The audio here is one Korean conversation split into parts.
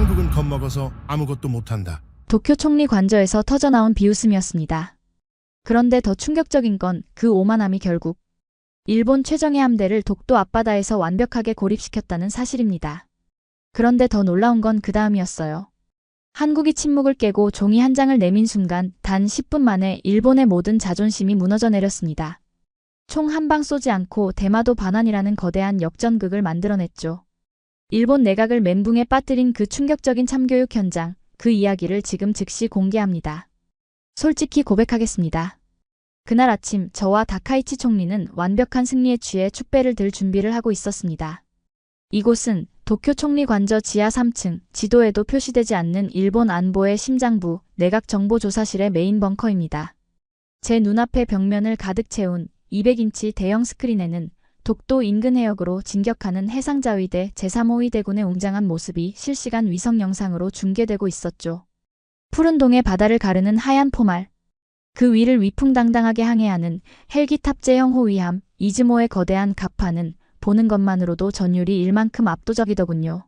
한국은 겁먹어서 아무것도 못한다. 도쿄 총리 관저에서 터져나온 비웃음이었습니다. 그런데 더 충격적인 건 그 오만함이 결국 일본 최정예 함대를 독도 앞바다에서 완벽하게 고립시켰다는 사실입니다. 그런데 더 놀라운 건 그 다음이었어요. 한국이 침묵을 깨고 종이 한 장을 내민 순간 단 10분 만에 일본의 모든 자존심이 무너져 내렸습니다. 총 한 방 쏘지 않고 대마도 반환이라는 거대한 역전극을 만들어냈죠. 일본 내각을 멘붕에 빠뜨린 그 충격적인 참교육 현장, 그 이야기를 지금 즉시 공개합니다. 솔직히 고백하겠습니다. 그날 아침 저와 다카이치 총리는 완벽한 승리에 취해 축배를 들 준비를 하고 있었습니다. 이곳은 도쿄 총리 관저 지하 3층, 지도에도 표시되지 않는 일본 안보의 심장부, 내각정보조사실의 메인 벙커입니다. 제 눈앞에 벽면을 가득 채운 200인치 대형 스크린에는 독도 인근 해역으로 진격하는 해상자위대 제3호위 대군의 웅장한 모습이 실시간 위성 영상으로 중계되고 있었죠. 푸른 동해 바다를 가르는 하얀 포말, 그 위를 위풍당당하게 항해하는 헬기 탑재형 호위함 이즈모의 거대한 갑판은 보는 것만으로도 전율이 일만큼 압도적이더군요.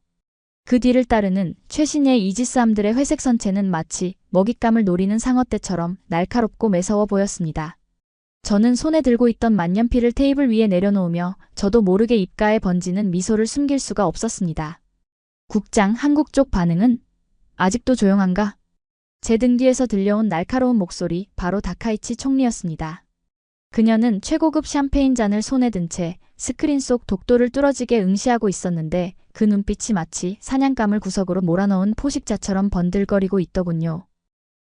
그 뒤를 따르는 최신의 이지스함들의 회색 선체는 마치 먹잇감을 노리는 상어떼처럼 날카롭고 매서워 보였습니다. 저는 손에 들고 있던 만년필을 테이블 위에 내려놓으며 저도 모르게 입가에 번지는 미소를 숨길 수가 없었습니다. 국장, 한국 쪽 반응은? 아직도 조용한가? 제 등 뒤에서 들려온 날카로운 목소리, 바로 다카이치 총리였습니다. 그녀는 최고급 샴페인 잔을 손에 든 채 스크린 속 독도를 뚫어지게 응시하고 있었는데 그 눈빛이 마치 사냥감을 구석으로 몰아넣은 포식자처럼 번들거리고 있더군요.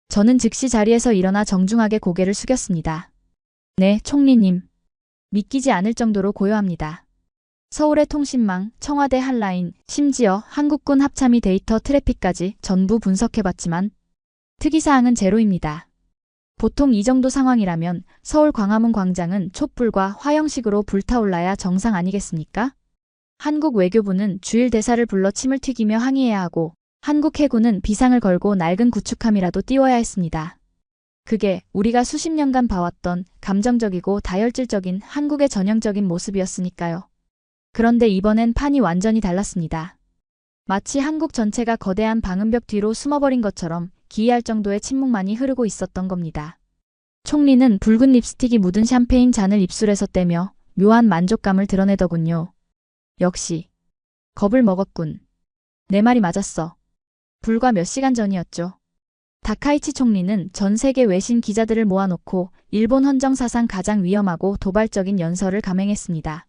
저는 즉시 자리에서 일어나 정중하게 고개를 숙였습니다. 네, 총리님. 믿기지 않을 정도로 고요합니다. 서울의 통신망, 청와대 한라인, 심지어 한국군 합참이 데이터 트래픽까지 전부 분석해봤지만 특이사항은 제로입니다. 보통 이 정도 상황이라면 서울 광화문 광장은 촛불과 화형식으로 불타올라야 정상 아니겠습니까? 한국 외교부는 주일 대사를 불러 침을 튀기며 항의해야 하고 한국 해군은 비상을 걸고 낡은 구축함이라도 띄워야 했습니다. 그게 우리가 수십 년간 봐왔던 감정적이고 다혈질적인 한국의 전형적인 모습이었으니까요. 그런데 이번엔 판이 완전히 달랐습니다. 마치 한국 전체가 거대한 방음벽 뒤로 숨어버린 것처럼 기이할 정도의 침묵만이 흐르고 있었던 겁니다. 총리는 붉은 립스틱이 묻은 샴페인 잔을 입술에서 떼며 묘한 만족감을 드러내더군요. 역시 겁을 먹었군. 내 말이 맞았어. 불과 몇 시간 전이었죠. 다카이치 총리는 전 세계 외신 기자들을 모아놓고 일본 헌정사상 가장 위험하고 도발적인 연설을 감행했습니다.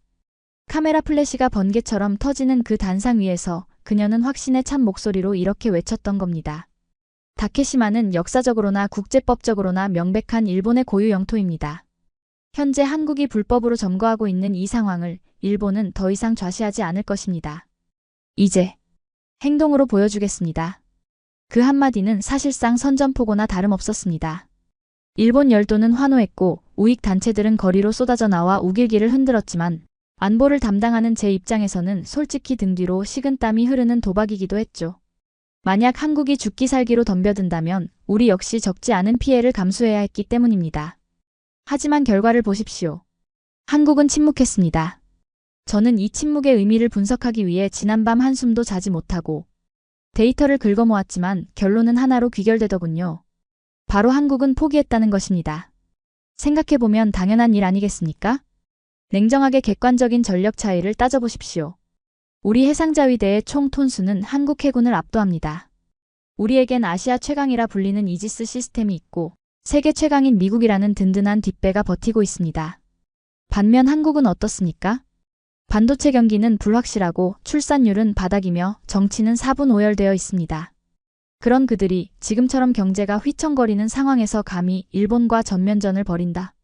카메라 플래시가 번개처럼 터지는 그 단상 위에서 그녀는 확신에 찬 목소리로 이렇게 외쳤던 겁니다. 다케시마는 역사적으로나 국제법적으로나 명백한 일본의 고유 영토입니다. 현재 한국이 불법으로 점거하고 있는 이 상황을 일본은 더 이상 좌시하지 않을 것입니다. 이제 행동으로 보여주겠습니다. 그 한마디는 사실상 선전포고나 다름없었습니다. 일본 열도는 환호했고 우익 단체들은 거리로 쏟아져 나와 우길기를 흔들었지만 안보를 담당하는 제 입장에서는 솔직히 등 뒤로 식은땀이 흐르는 도박이기도 했죠. 만약 한국이 죽기 살기로 덤벼든다면 우리 역시 적지 않은 피해를 감수해야 했기 때문입니다. 하지만 결과를 보십시오. 한국은 침묵했습니다. 저는 이 침묵의 의미를 분석하기 위해 지난밤 한숨도 자지 못하고 데이터를 긁어모았지만 결론은 하나로 귀결되더군요. 바로 한국은 포기했다는 것입니다. 생각해보면 당연한 일 아니겠습니까? 냉정하게 객관적인 전력 차이를 따져보십시오. 우리 해상자위대의 총 톤수는 한국 해군을 압도합니다. 우리에겐 아시아 최강이라 불리는 이지스 시스템이 있고 세계 최강인 미국이라는 든든한 뒷배가 버티고 있습니다. 반면 한국은 어떻습니까? 반도체 경기는 불확실하고 출산율은 바닥이며 정치는 사분오열되어 있습니다. 그런 그들이 지금처럼 경제가 휘청거리는 상황에서 감히 일본과 전면전을 벌인다.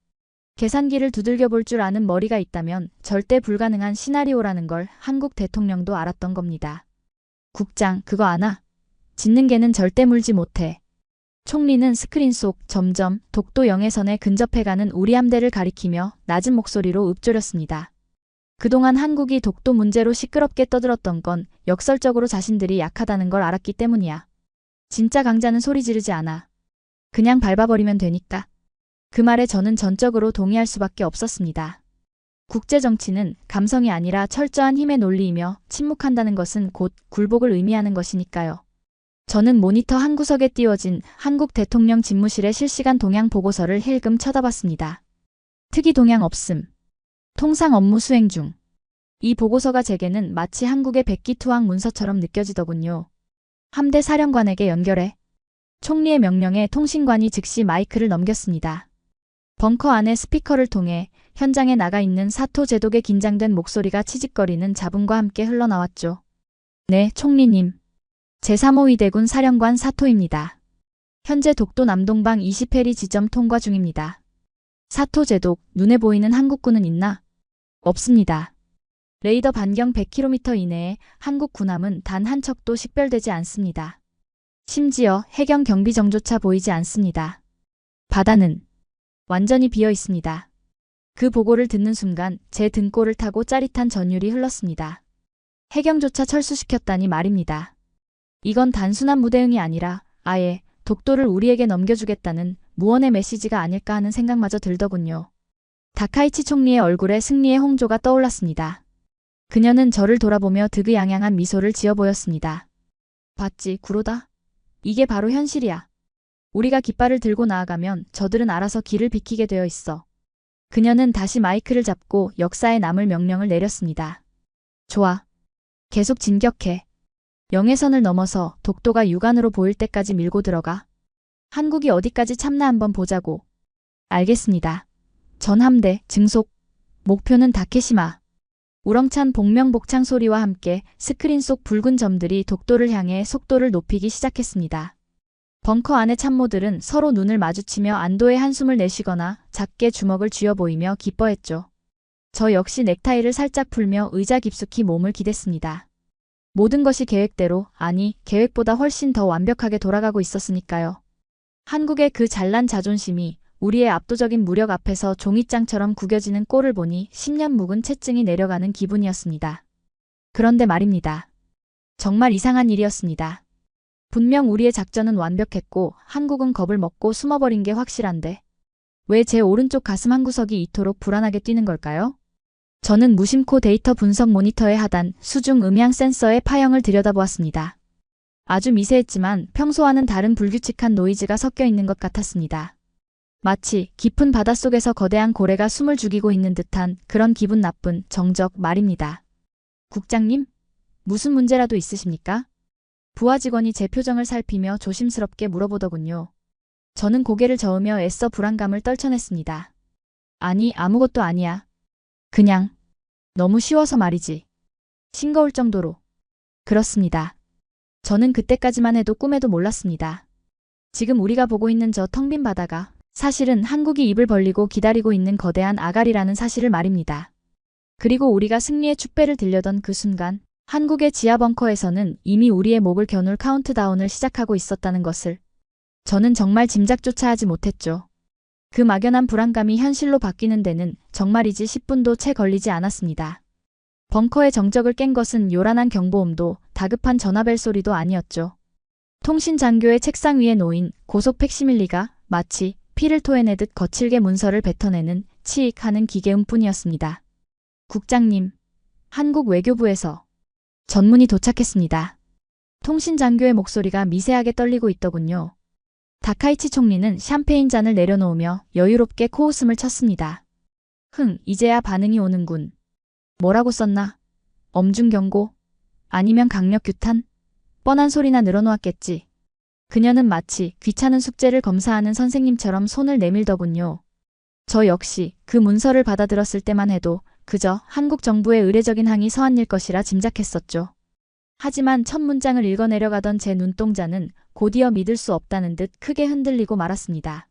계산기를 두들겨 볼 줄 아는 머리가 있다면 절대 불가능한 시나리오라는 걸 한국 대통령도 알았던 겁니다. 국장, 그거 아나? 짖는 개는 절대 물지 못해. 총리는 스크린 속 점점 독도 영해선에 근접해가는 우리 함대를 가리키며 낮은 목소리로 읊조렸습니다. 그동안 한국이 독도 문제로 시끄럽게 떠들었던 건 역설적으로 자신들이 약하다는 걸 알았기 때문이야. 진짜 강자는 소리 지르지 않아. 그냥 밟아버리면 되니까. 그 말에 저는 전적으로 동의할 수밖에 없었습니다. 국제정치는 감성이 아니라 철저한 힘의 논리이며 침묵한다는 것은 곧 굴복을 의미하는 것이니까요. 저는 모니터 한 구석에 띄워진 한국 대통령 집무실의 실시간 동향 보고서를 힐끔 쳐다봤습니다. 특이 동향 없음. 통상 업무 수행 중. 이 보고서가 제게는 마치 한국의 백기투항 문서처럼 느껴지더군요. 함대 사령관에게 연결해. 총리의 명령에 통신관이 즉시 마이크를 넘겼습니다. 벙커 안의 스피커를 통해 현장에 나가 있는 사토 제독의 긴장된 목소리가 치직거리는 잡음과 함께 흘러나왔죠. 네, 총리님. 제3호 이대군 사령관 사토입니다. 현재 독도 남동방 20해리 지점 통과 중입니다. 사토 제독, 눈에 보이는 한국군은 있나? 없습니다. 레이더 반경 100km 이내에 한국 군함은 단 한 척도 식별되지 않습니다. 심지어 해경 경비정조차 보이지 않습니다. 바다는 완전히 비어 있습니다. 그 보고를 듣는 순간 제 등골을 타고 짜릿한 전율이 흘렀습니다. 해경조차 철수시켰다니 말입니다. 이건 단순한 무대응이 아니라 아예 독도를 우리에게 넘겨주겠다는 무언의 메시지가 아닐까 하는 생각마저 들더군요. 다카이치 총리의 얼굴에 승리의 홍조가 떠올랐습니다. 그녀는 저를 돌아보며 득의양양한 미소를 지어 보였습니다. 봤지, 구로다? 이게 바로 현실이야. 우리가 깃발을 들고 나아가면 저들은 알아서 길을 비키게 되어 있어. 그녀는 다시 마이크를 잡고 역사에 남을 명령을 내렸습니다. 좋아. 계속 진격해. 영해선을 넘어서 독도가 육안으로 보일 때까지 밀고 들어가. 한국이 어디까지 참나 한번 보자고. 알겠습니다. 전함대, 증속. 목표는 다케시마. 우렁찬 복명복창 소리와 함께 스크린 속 붉은 점들이 독도를 향해 속도를 높이기 시작했습니다. 벙커 안의 참모들은 서로 눈을 마주치며 안도의 한숨을 내쉬거나 작게 주먹을 쥐어 보이며 기뻐했죠. 저 역시 넥타이를 살짝 풀며 의자 깊숙이 몸을 기댔습니다. 모든 것이 계획대로, 아니, 계획보다 훨씬 더 완벽하게 돌아가고 있었으니까요. 한국의 그 잘난 자존심이 우리의 압도적인 무력 앞에서 종이장처럼 구겨지는 꼴을 보니 10년 묵은 채증이 내려가는 기분이었습니다. 그런데 말입니다. 정말 이상한 일이었습니다. 분명 우리의 작전은 완벽했고 한국은 겁을 먹고 숨어버린 게 확실한데 왜 제 오른쪽 가슴 한구석이 이토록 불안하게 뛰는 걸까요? 저는 무심코 데이터 분석 모니터의 하단 수중 음향 센서의 파형을 들여다보았습니다. 아주 미세했지만 평소와는 다른 불규칙한 노이즈가 섞여 있는 것 같았습니다. 마치 깊은 바닷속에서 거대한 고래가 숨을 죽이고 있는 듯한 그런 기분 나쁜 정적 말입니다. 국장님? 무슨 문제라도 있으십니까? 부하 직원이 제 표정을 살피며 조심스럽게 물어보더군요. 저는 고개를 저으며 애써 불안감을 떨쳐냈습니다. 아니, 아무것도 아니야. 그냥 너무 쉬워서 말이지. 싱거울 정도로. 그렇습니다. 저는 그때까지만 해도 꿈에도 몰랐습니다. 지금 우리가 보고 있는 저 텅 빈 바다가 사실은 한국이 입을 벌리고 기다리고 있는 거대한 아가리라는 사실을 말입니다. 그리고 우리가 승리의 축배를 들려던 그 순간 한국의 지하 벙커에서는 이미 우리의 목을 겨눌 카운트다운을 시작하고 있었다는 것을 저는 정말 짐작조차 하지 못했죠. 그 막연한 불안감이 현실로 바뀌는 데는 정말이지 10분도 채 걸리지 않았습니다. 벙커의 정적을 깬 것은 요란한 경보음도 다급한 전화벨 소리도 아니었죠. 통신 장교의 책상 위에 놓인 고속 팩시밀리가 마치 피를 토해내듯 거칠게 문서를 뱉어내는 치익 하는 기계음뿐이었습니다. 국장님, 한국 외교부에서 전문이 도착했습니다. 통신 장교의 목소리가 미세하게 떨리고 있더군요. 다카이치 총리는 샴페인 잔을 내려놓으며 여유롭게 코웃음을 쳤습니다. 이제야 반응이 오는군. 뭐라고 썼나? 엄중 경고? 아니면 강력 규탄? 뻔한 소리나 늘어놓았겠지. 그녀는 마치 귀찮은 숙제를 검사하는 선생님처럼 손을 내밀더군요. 저 역시 그 문서를 받아들었을 때만 해도 그저 한국 정부의 의례적인 항의 서한일 것이라 짐작했었죠. 하지만 첫 문장을 읽어내려가던 제 눈동자는 곧이어 믿을 수 없다는 듯 크게 흔들리고 말았습니다.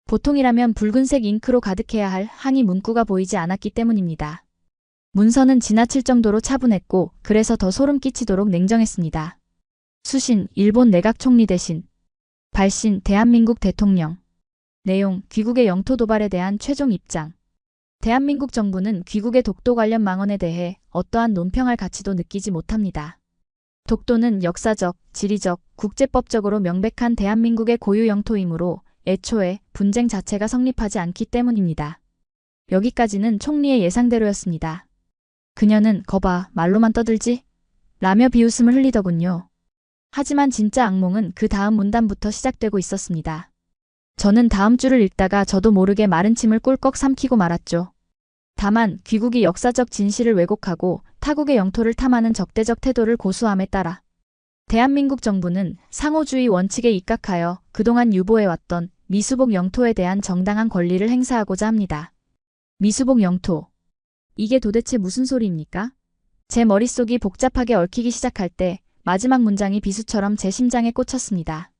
보통이라면 붉은색 잉크로 가득해야 할 항의 문구가 보이지 않았기 때문입니다. 문서는 지나칠 정도로 차분했고 그래서 더 소름 끼치도록 냉정했습니다. 수신, 일본 내각 총리 대신. 발신, 대한민국 대통령. 내용, 귀국의 영토 도발에 대한 최종 입장. 대한민국 정부는 귀국의 독도 관련 망언에 대해 어떠한 논평할 가치도 느끼지 못합니다. 독도는 역사적, 지리적, 국제법적으로 명백한 대한민국의 고유 영토이므로 애초에 분쟁 자체가 성립하지 않기 때문입니다. 여기까지는 총리의 예상대로였습니다. 그녀는 거봐, 말로만 떠들지? 라며 비웃음을 흘리더군요. 하지만 진짜 악몽은 그 다음 문단부터 시작되고 있었습니다. 저는 다음 줄을 읽다가 저도 모르게 마른 침을 꿀꺽 삼키고 말았죠. 다만 귀국이 역사적 진실을 왜곡하고 타국의 영토를 탐하는 적대적 태도를 고수함에 따라 대한민국 정부는 상호주의 원칙에 입각하여 그동안 유보해왔던 미수복 영토에 대한 정당한 권리를 행사하고자 합니다. 미수복 영토. 이게 도대체 무슨 소리입니까? 제 머릿속이 복잡하게 얽히기 시작할 때 마지막 문장이 비수처럼 제 심장에 꽂혔습니다.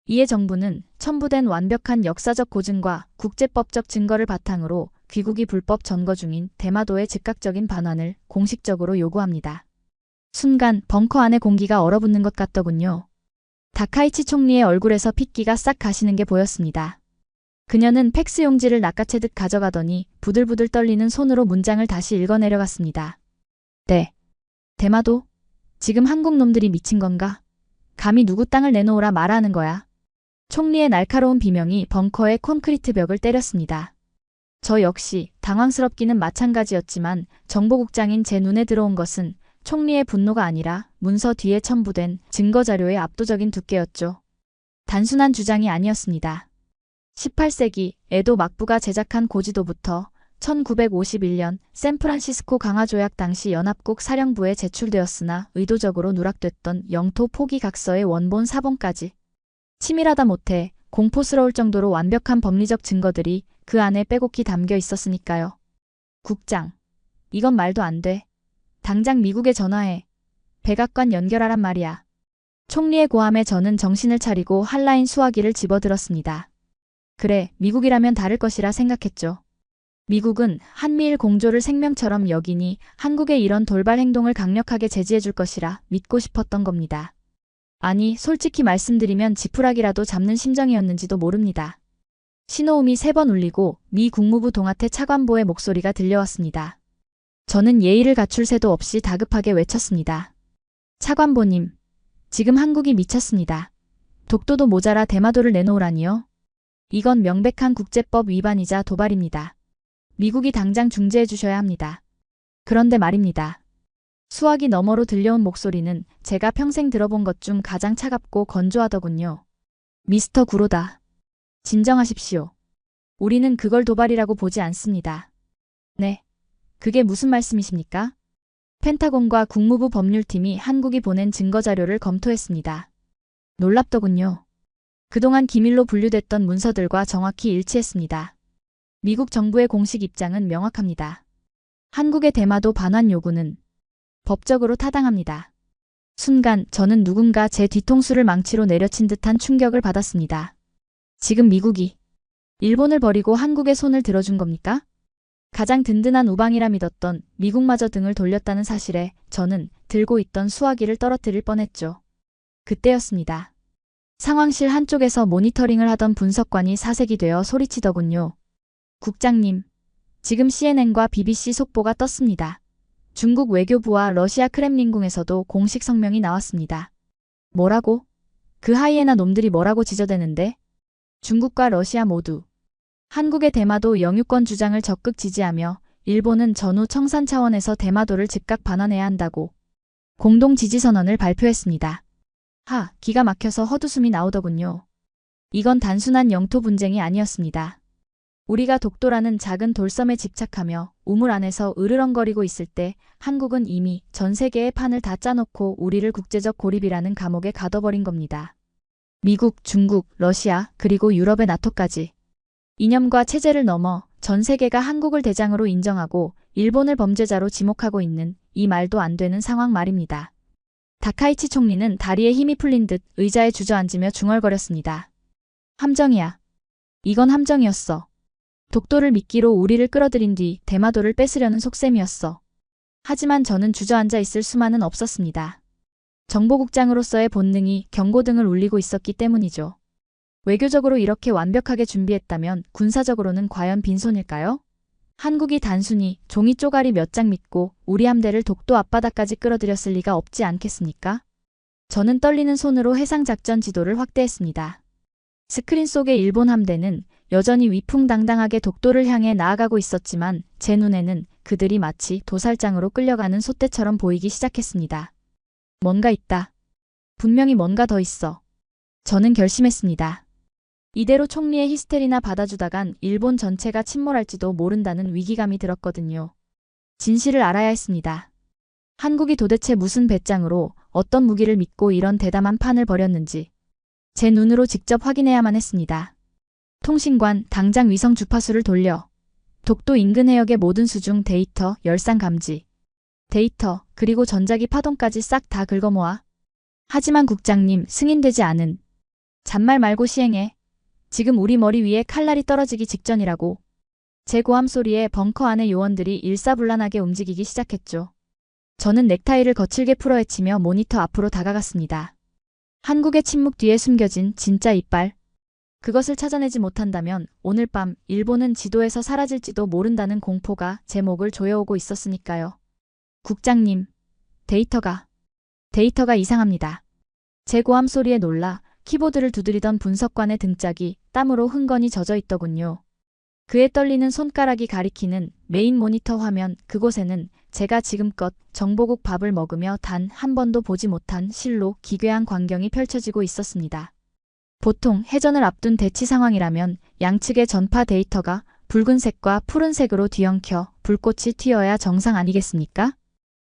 이에 정부는 첨부된 완벽한 역사적 고증과 국제법적 증거를 바탕으로 귀국이 불법 점거 중인 대마도의 즉각적인 반환을 공식적으로 요구합니다. 순간 벙커 안의 공기가 얼어붙는 것 같더군요. 다카이치 총리의 얼굴에서 핏기가 싹 가시는 게 보였습니다. 그녀는 팩스 용지를 낚아채듯 가져가더니 부들부들 떨리는 손으로 문장을 다시 읽어내려갔습니다. 네. 대마도? 지금 한국 놈들이 미친 건가? 감히 누구 땅을 내놓으라 말하는 거야. 총리의 날카로운 비명이 벙커의 콘크리트 벽을 때렸습니다. 저 역시 당황스럽기는 마찬가지였지만 정보국장인 제 눈에 들어온 것은 총리의 분노가 아니라 문서 뒤에 첨부된 증거자료의 압도적인 두께였죠. 단순한 주장이 아니었습니다. 18세기 에도 막부가 제작한 고지도부터 1951년 샌프란시스코 강화조약 당시 연합국 사령부에 제출되었으나 의도적으로 누락됐던 영토 포기 각서의 원본 사본까지 치밀하다 못해 공포스러울 정도로 완벽한 법리적 증거들이 그 안에 빼곡히 담겨 있었으니까요. 국장, 이건 말도 안 돼. 당장 미국에 전화해. 백악관 연결하란 말이야. 총리의 고함에 저는 정신을 차리고 한라인 수화기를 집어들었습니다. 그래, 미국이라면 다를 것이라 생각했죠. 미국은 한미일 공조를 생명처럼 여기니 한국의 이런 돌발 행동을 강력하게 제지해 줄 것이라 믿고 싶었던 겁니다. 아니, 솔직히 말씀드리면 지푸라기라도 잡는 심정이었는지도 모릅니다. 신호음이 3번 울리고 미 국무부 동아태 차관보의 목소리가 들려왔습니다. 저는 예의를 갖출 새도 없이 다급하게 외쳤습니다. 차관보님, 지금 한국이 미쳤습니다. 독도도 모자라 대마도를 내놓으라니요? 이건 명백한 국제법 위반이자 도발입니다. 미국이 당장 중재해 주셔야 합니다. 그런데 말입니다. 수화기 너머로 들려온 목소리는 제가 평생 들어본 것 중 가장 차갑고 건조하더군요. 미스터 구로다. 진정하십시오. 우리는 그걸 도발이라고 보지 않습니다. 네. 그게 무슨 말씀이십니까? 펜타곤과 국무부 법률팀이 한국이 보낸 증거자료를 검토했습니다. 놀랍더군요. 그동안 기밀로 분류됐던 문서들과 정확히 일치했습니다. 미국 정부의 공식 입장은 명확합니다. 한국의 대마도 반환 요구는 법적으로 타당합니다. 순간 저는 누군가 제 뒤통수를 망치로 내려친 듯한 충격을 받았습니다. 지금 미국이 일본을 버리고 한국의 손을 들어준 겁니까? 가장 든든한 우방이라 믿었던 미국마저 등을 돌렸다는 사실에 저는 들고 있던 수화기를 떨어뜨릴 뻔했죠. 그때였습니다. 상황실 한쪽에서 모니터링을 하던 분석관이 사색이 되어 소리치더군요. 국장님, 지금 CNN과 BBC 속보가 떴습니다. 중국 외교부와 러시아 크렘린궁에서도 공식 성명이 나왔습니다. 뭐라고? 그 하이에나 놈들이 뭐라고 지저대는데? 중국과 러시아 모두 한국의 대마도 영유권 주장을 적극 지지하며 일본은 전후 청산 차원에서 대마도를 즉각 반환해야 한다고 공동 지지선언을 발표했습니다. 기가 막혀서 헛웃음이 나오더군요. 이건 단순한 영토 분쟁이 아니었습니다. 우리가 독도라는 작은 돌섬에 집착하며 우물 안에서 으르렁거리고 있을 때 한국은 이미 전 세계의 판을 다 짜놓고 우리를 국제적 고립이라는 감옥에 가둬버린 겁니다. 미국, 중국, 러시아, 그리고 유럽의 나토까지 이념과 체제를 넘어 전 세계가 한국을 대장으로 인정하고 일본을 범죄자로 지목하고 있는 이 말도 안 되는 상황 말입니다. 다카이치 총리는 다리에 힘이 풀린 듯 의자에 주저앉으며 중얼거렸습니다. 함정이야. 이건 함정이었어. 독도를 미끼로 우리를 끌어들인 뒤 대마도를 뺏으려는 속셈이었어. 하지만 저는 주저앉아 있을 수만은 없었습니다. 정보국장으로서의 본능이 경고등을 울리고 있었기 때문이죠. 외교적으로 이렇게 완벽하게 준비했다면 군사적으로는 과연 빈손일까요? 한국이 단순히 종이 쪼가리 몇 장 믿고 우리 함대를 독도 앞바다까지 끌어들였을 리가 없지 않겠습니까? 저는 떨리는 손으로 해상작전 지도를 확대했습니다. 스크린 속의 일본 함대는 여전히 위풍당당하게 독도를 향해 나아가고 있었지만 제 눈에는 그들이 마치 도살장으로 끌려가는 소떼처럼 보이기 시작했습니다. 뭔가 있다. 분명히 뭔가 더 있어. 저는 결심했습니다. 이대로 총리의 히스테리나 받아주다간 일본 전체가 침몰할지도 모른다는 위기감이 들었거든요. 진실을 알아야 했습니다. 한국이 도대체 무슨 배짱으로 어떤 무기를 믿고 이런 대담한 판을 벌였는지 제 눈으로 직접 확인해야만 했습니다. 통신관, 당장 위성 주파수를 돌려 독도 인근 해역의 모든 수중 데이터, 열상 감지 데이터, 그리고 전자기 파동까지 싹 다 긁어모아. 하지만 국장님, 승인되지 않은. 잔말 말고 시행해. 지금 우리 머리 위에 칼날이 떨어지기 직전이라고. 제 고함 소리에 벙커 안의 요원들이 일사불란하게 움직이기 시작했죠. 저는 넥타이를 거칠게 풀어헤치며 모니터 앞으로 다가갔습니다. 한국의 침묵 뒤에 숨겨진 진짜 이빨. 그것을 찾아내지 못한다면 오늘 밤 일본은 지도에서 사라질지도 모른다는 공포가 제 목을 조여오고 있었으니까요. 국장님, 데이터가 이상합니다. 제 고함 소리에 놀라 키보드를 두드리던 분석관의 등짝이 땀으로 흥건히 젖어 있더군요. 그의 떨리는 손가락이 가리키는 메인 모니터 화면, 그곳에는 제가 지금껏 정보국 밥을 먹으며 단 한 번도 보지 못한 실로 기괴한 광경이 펼쳐지고 있었습니다. 보통 해전을 앞둔 대치 상황이라면 양측의 전파 데이터가 붉은색과 푸른색으로 뒤엉켜 불꽃이 튀어야 정상 아니겠습니까?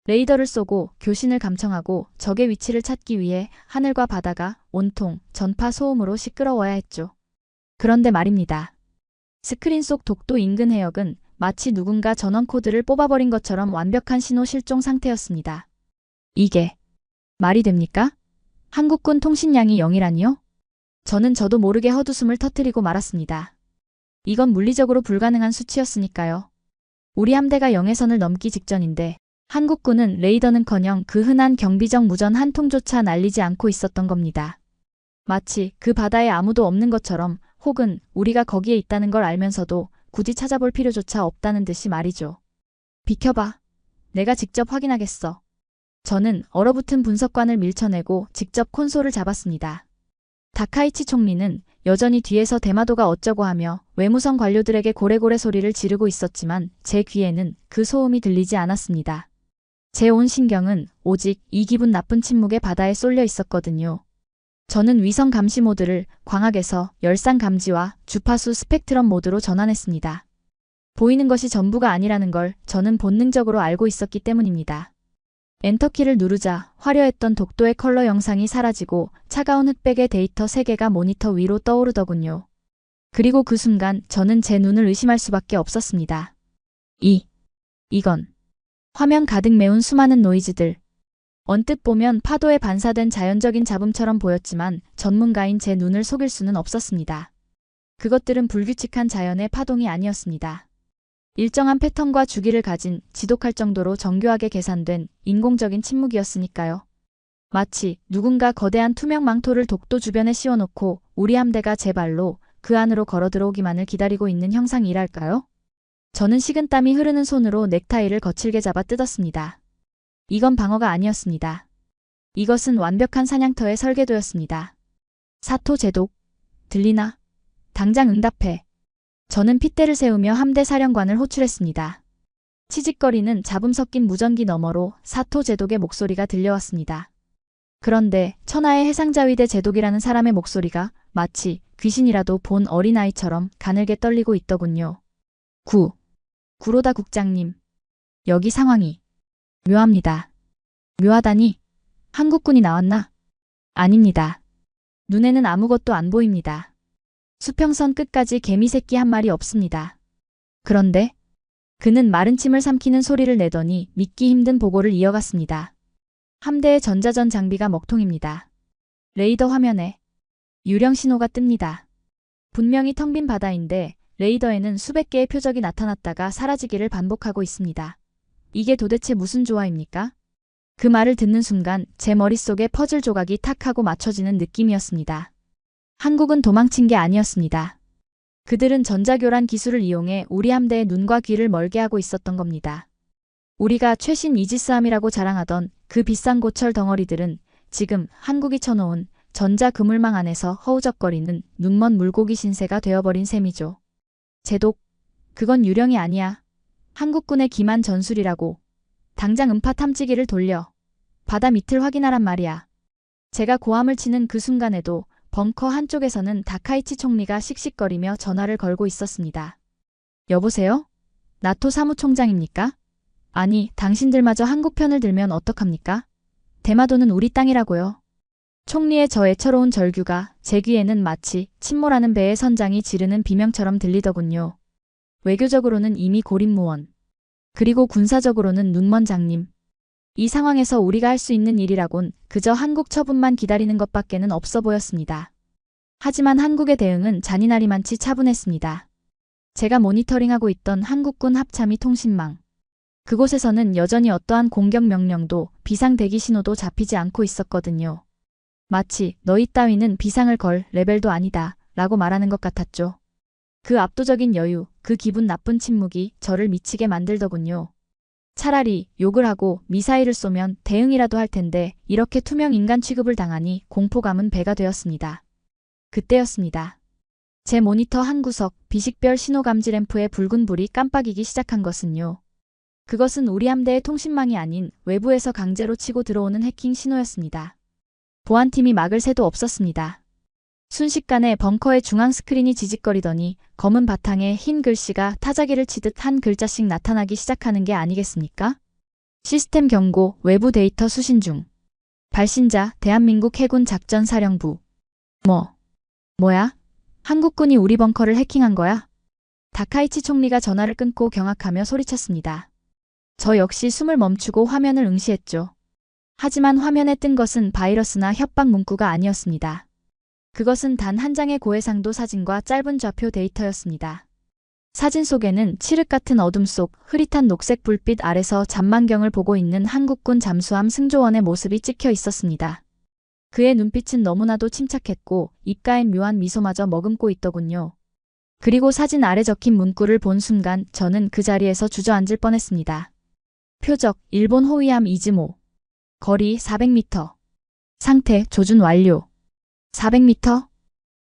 레이더를 쏘고 교신을 감청하고 적의 위치를 찾기 위해 하늘과 바다가 온통 전파 소음으로 시끄러워야 했죠. 그런데 말입니다. 스크린 속 독도 인근 해역은 마치 누군가 전원 코드를 뽑아버린 것처럼 완벽한 신호 실종 상태였습니다. 이게 말이 됩니까? 한국군 통신량이 0이라니요? 저도 모르게 헛웃음을 터뜨리고 말았습니다. 이건 물리적으로 불가능한 수치였으니까요. 우리 함대가 0의 선을 넘기 직전인데 한국군은 레이더는커녕 그 흔한 경비정 무전 한 통조차 날리지 않고 있었던 겁니다. 마치 그 바다에 아무도 없는 것처럼, 혹은 우리가 거기에 있다는 걸 알면서도 굳이 찾아볼 필요조차 없다는 듯이 말이죠. 비켜봐. 내가 직접 확인하겠어. 저는 얼어붙은 분석관을 밀쳐내고 직접 콘솔을 잡았습니다. 다카이치 총리는 여전히 뒤에서 대마도가 어쩌고 하며 외무성 관료들에게 고래고래 소리를 지르고 있었지만 제 귀에는 그 소음이 들리지 않았습니다. 제 온 신경은 오직 이 기분 나쁜 침묵의 바다에 쏠려 있었거든요. 저는 위성 감시 모드를 광학에서 열상 감지와 주파수 스펙트럼 모드로 전환했습니다. 보이는 것이 전부가 아니라는 걸 저는 본능적으로 알고 있었기 때문입니다. 엔터키를 누르자 화려했던 독도의 컬러 영상이 사라지고 차가운 흑백의 데이터 3개가 모니터 위로 떠오르더군요. 그리고 그 순간 저는 제 눈을 의심할 수밖에 없었습니다. 이건 화면 가득 메운 수많은 노이즈들. 언뜻 보면 파도에 반사된 자연적인 잡음처럼 보였지만 전문가인 제 눈을 속일 수는 없었습니다. 그것들은 불규칙한 자연의 파동이 아니었습니다. 일정한 패턴과 주기를 가진 지독할 정도로 정교하게 계산된 인공적인 침묵이었으니까요. 마치 누군가 거대한 투명 망토를 독도 주변에 씌워놓고 우리 함대가 제 발로 그 안으로 걸어 들어오기만을 기다리고 있는 형상이랄까요? 저는 식은땀이 흐르는 손으로 넥타이를 거칠게 잡아 뜯었습니다. 이건 방어가 아니었습니다. 이것은 완벽한 사냥터의 설계도였습니다. 사토 제독, 들리나? 당장 응답해. 저는 핏대를 세우며 함대 사령관을 호출했습니다. 치직거리는 잡음 섞인 무전기 너머로 사토 제독의 목소리가 들려왔습니다. 그런데 천하의 해상자위대 제독이라는 사람의 목소리가 마치 귀신이라도 본 어린아이처럼 가늘게 떨리고 있더군요. 구로다 국장님. 여기 상황이 묘합니다. 묘하다니? 한국군이 나왔나? 아닙니다. 눈에는 아무것도 안 보입니다. 수평선 끝까지 개미 새끼 한 마리 없습니다. 그런데 그는 마른 침을 삼키는 소리를 내더니 믿기 힘든 보고를 이어갔습니다. 함대의 전자전 장비가 먹통입니다. 레이더 화면에 유령 신호가 뜹니다. 분명히 텅 빈 바다인데 레이더에는 수백 개의 표적이 나타났다가 사라지기를 반복하고 있습니다. 이게 도대체 무슨 조화입니까? 그 말을 듣는 순간 제 머릿속에 퍼즐 조각이 탁 하고 맞춰지는 느낌이었습니다. 한국은 도망친 게 아니었습니다. 그들은 전자교란 기술을 이용해 우리 함대의 눈과 귀를 멀게 하고 있었던 겁니다. 우리가 최신 이지스함이라고 자랑하던 그 비싼 고철 덩어리들은 지금 한국이 쳐놓은 전자 그물망 안에서 허우적거리는 눈먼 물고기 신세가 되어버린 셈이죠. 제독, 그건 유령이 아니야. 한국군의 기만 전술이라고. 당장 음파 탐지기를 돌려 바다 밑을 확인하란 말이야. 제가 고함을 치는 그 순간에도 벙커 한쪽에서는 다카이치 총리가 씩씩거리며 전화를 걸고 있었습니다. 여보세요? 나토 사무총장입니까? 아니, 당신들마저 한국 편을 들면 어떡합니까? 대마도는 우리 땅이라고요. 총리의 저 애처로운 절규가 제 귀에는 마치 침몰하는 배의 선장이 지르는 비명처럼 들리더군요. 외교적으로는 이미 고립무원. 그리고 군사적으로는 눈먼 장님. 이 상황에서 우리가 할 수 있는 일이라곤 그저 한국 처분만 기다리는 것밖에는 없어 보였습니다. 하지만 한국의 대응은 잔인하리만치 차분했습니다. 제가 모니터링하고 있던 한국군 합참이 통신망. 그곳에서는 여전히 어떠한 공격 명령도 비상 대기 신호도 잡히지 않고 있었거든요. 마치 너희 따위는 비상을 걸 레벨도 아니다 라고 말하는 것 같았죠. 그 압도적인 여유, 그 기분 나쁜 침묵이 저를 미치게 만들더군요. 차라리 욕을 하고 미사일을 쏘면 대응이라도 할 텐데 이렇게 투명 인간 취급을 당하니 공포감은 배가 되었습니다. 그때였습니다. 제 모니터 한 구석 비식별 신호감지 램프의 붉은 불이 깜빡이기 시작한 것은요. 그것은 우리 함대의 통신망이 아닌 외부에서 강제로 치고 들어오는 해킹 신호였습니다. 보안팀이 막을 새도 없었습니다. 순식간에 벙커의 중앙 스크린이 지직거리더니 검은 바탕에 흰 글씨가 타자기를 치듯 한 글자씩 나타나기 시작하는 게 아니겠습니까? 시스템 경고, 외부 데이터 수신 중. 발신자, 대한민국 해군 작전사령부. 뭐야? 한국군이 우리 벙커를 해킹한 거야? 다카이치 총리가 전화를 끊고 경악하며 소리쳤습니다. 저 역시 숨을 멈추고 화면을 응시했죠. 하지만 화면에 뜬 것은 바이러스나 협박 문구가 아니었습니다. 그것은 단 한 장의 고해상도 사진과 짧은 좌표 데이터였습니다. 사진 속에는 칠흑 같은 어둠 속 흐릿한 녹색 불빛 아래서 잔망경을 보고 있는 한국군 잠수함 승조원의 모습이 찍혀 있었습니다. 그의 눈빛은 너무나도 침착했고 입가엔 묘한 미소마저 머금고 있더군요. 그리고 사진 아래 적힌 문구를 본 순간 저는 그 자리에서 주저앉을 뻔했습니다. 표적, 일본 호위함 이즈모. 거리 400m. 상태, 조준 완료. 400m?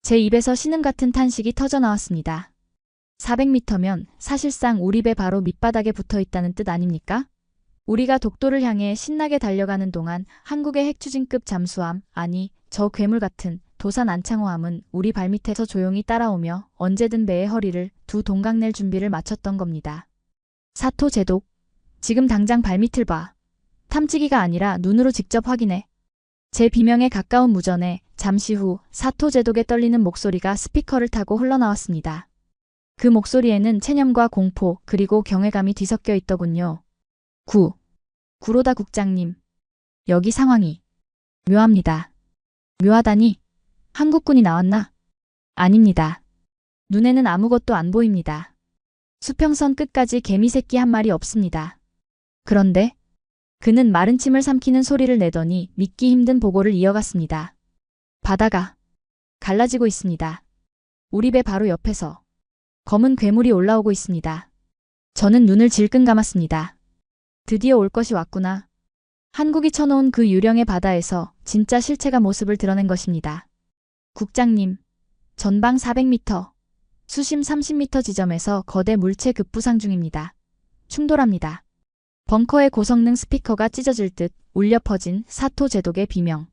제 입에서 신음 같은 탄식이 터져나왔습니다. 400m면 사실상 우리 배 바로 밑바닥에 붙어 있다는 뜻 아닙니까? 우리가 독도를 향해 신나게 달려가는 동안 한국의 핵추진급 잠수함, 아니 저 괴물 같은 도산 안창호함은 우리 발밑에서 조용히 따라오며 언제든 배의 허리를 두 동강 낼 준비를 마쳤던 겁니다. 사토 제독, 지금 당장 발밑을 봐. 탐지기가 아니라 눈으로 직접 확인해. 제 비명에 가까운 무전에 잠시 후 사토 제독의 떨리는 목소리가 스피커를 타고 흘러나왔습니다. 그 목소리에는 체념과 공포 그리고 경외감이 뒤섞여 있더군요. 구로다 국장님. 여기 상황이 묘합니다. 묘하다니? 한국군이 나왔나? 아닙니다. 눈에는 아무것도 안 보입니다. 수평선 끝까지 개미새끼 한 마리 없습니다. 그런데 그는 마른 침을 삼키는 소리를 내더니 믿기 힘든 보고를 이어갔습니다. 바다가 갈라지고 있습니다. 우리 배 바로 옆에서 검은 괴물이 올라오고 있습니다. 저는 눈을 질끈 감았습니다. 드디어 올 것이 왔구나. 한국이 쳐놓은 그 유령의 바다에서 진짜 실체가 모습을 드러낸 것입니다. 국장님, 전방 400m, 수심 30m 지점에서 거대 물체 급부상 중입니다. 충돌합니다. 벙커의 고성능 스피커가 찢어질 듯 울려 퍼진 사토 제독의 비명.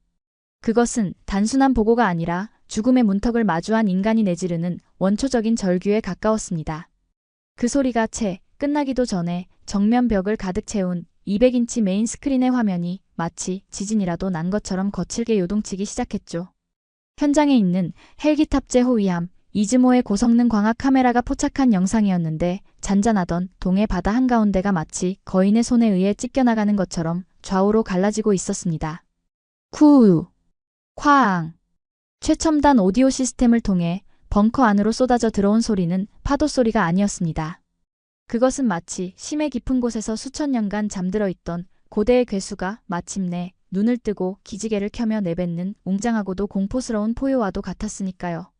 그것은 단순한 보고가 아니라 죽음의 문턱을 마주한 인간이 내지르는 원초적인 절규에 가까웠습니다. 그 소리가 채 끝나기도 전에 정면 벽을 가득 채운 200인치 메인 스크린의 화면이 마치 지진이라도 난 것처럼 거칠게 요동치기 시작했죠. 현장에 있는 헬기 탑재 호위함 이즈모의 고성능 광학 카메라가 포착한 영상이었는데 잔잔하던 동해 바다 한가운데가 마치 거인의 손에 의해 찢겨나가는 것처럼 좌우로 갈라지고 있었습니다. 쿠우, 쾅. 최첨단 오디오 시스템을 통해 벙커 안으로 쏟아져 들어온 소리는 파도 소리가 아니었습니다. 그것은 마치 심해 깊은 곳에서 수천 년간 잠들어 있던 고대의 괴수가 마침내 눈을 뜨고 기지개를 켜며 내뱉는 웅장하고도 공포스러운 포효와도 같았으니까요.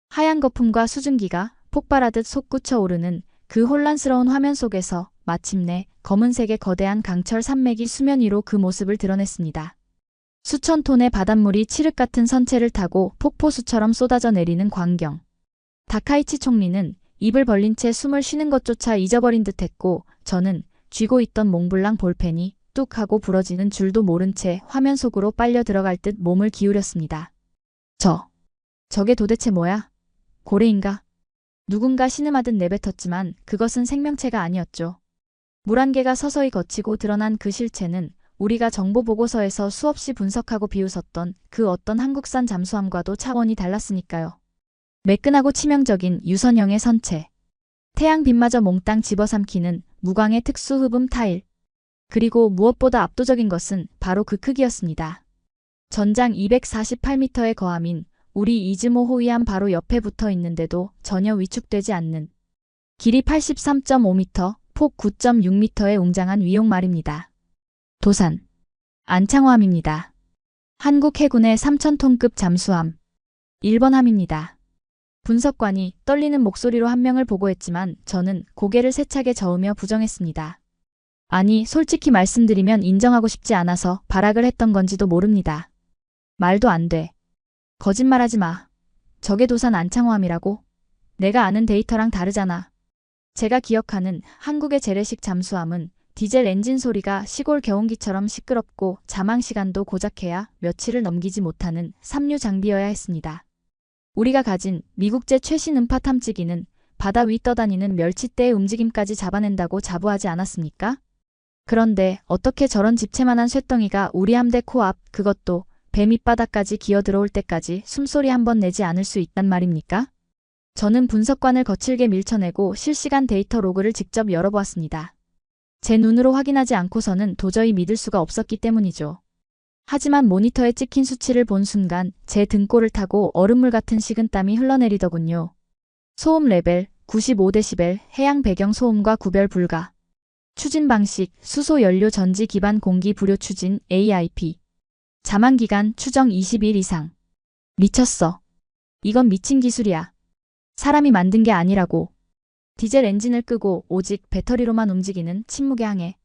하얀 거품과 수증기가 폭발하듯 솟구쳐 오르는 그 혼란스러운 화면 속에서 마침내 검은색의 거대한 강철 산맥이 수면 위로 그 모습을 드러냈습니다. 수천 톤의 바닷물이 칠흑 같은 선체를 타고 폭포수처럼 쏟아져 내리는 광경. 다카이치 총리는 입을 벌린 채 숨을 쉬는 것조차 잊어버린 듯했고 저는 쥐고 있던 몽블랑 볼펜이 뚝 하고 부러지는 줄도 모른 채 화면 속으로 빨려 들어갈 듯 몸을 기울였습니다. 저게 도대체 뭐야? 고래인가? 누군가 신음하듯 내뱉었지만 그것은 생명체가 아니었죠. 물 한 개가 서서히 걷히고 드러난 그 실체는 우리가 정보보고서에서 수없이 분석하고 비웃었던 그 어떤 한국산 잠수함과도 차원이 달랐으니까요. 매끈하고 치명적인 유선형의 선체. 태양빛마저 몽땅 집어삼키는 무광의 특수 흡음 타일. 그리고 무엇보다 압도적인 것은 바로 그 크기였습니다. 전장 248m의 거함인 우리 이즈모 호위함 바로 옆에 붙어 있는데도 전혀 위축되지 않는 길이 83.5m, 폭 9.6m의 웅장한 위용 말입니다. 도산, 안창호함입니다. 한국 해군의 3,000톤급 잠수함. 1번 함입니다. 분석관이 떨리는 목소리로 한 명을 보고했지만 저는 고개를 세차게 저으며 부정했습니다. 아니, 솔직히 말씀드리면 인정하고 싶지 않아서 발악을 했던 건지도 모릅니다. 말도 안 돼. 거짓말하지 마. 저게 도산 안창호함이라고? 내가 아는 데이터랑 다르잖아. 제가 기억하는 한국의 재래식 잠수함은 디젤 엔진 소리가 시골 경운기처럼 시끄럽고 자망 시간도 고작해야 며칠을 넘기지 못하는 삼류 장비여야 했습니다. 우리가 가진 미국제 최신 음파 탐지기는 바다 위 떠다니는 멸치떼의 움직임까지 잡아낸다고 자부하지 않았습니까? 그런데 어떻게 저런 집채만한 쇳덩이가 우리 함대 코앞, 그것도 배 밑바닥까지 기어들어올 때까지 숨소리 한 번 내지 않을 수 있단 말입니까? 저는 분석관을 거칠게 밀쳐내고 실시간 데이터 로그를 직접 열어보았습니다. 제 눈으로 확인하지 않고서는 도저히 믿을 수가 없었기 때문이죠. 하지만 모니터에 찍힌 수치를 본 순간 제 등골을 타고 얼음물 같은 식은땀이 흘러내리더군요. 소음 레벨 95데시벨, 해양 배경 소음과 구별 불가. 추진 방식, 수소 연료 전지 기반 공기 불요 추진 AIP. 자만 기간 추정 20일 이상. 미쳤어. 이건 미친 기술이야. 사람이 만든 게 아니라고. 디젤 엔진을 끄고 오직 배터리로만 움직이는 침묵의 항해.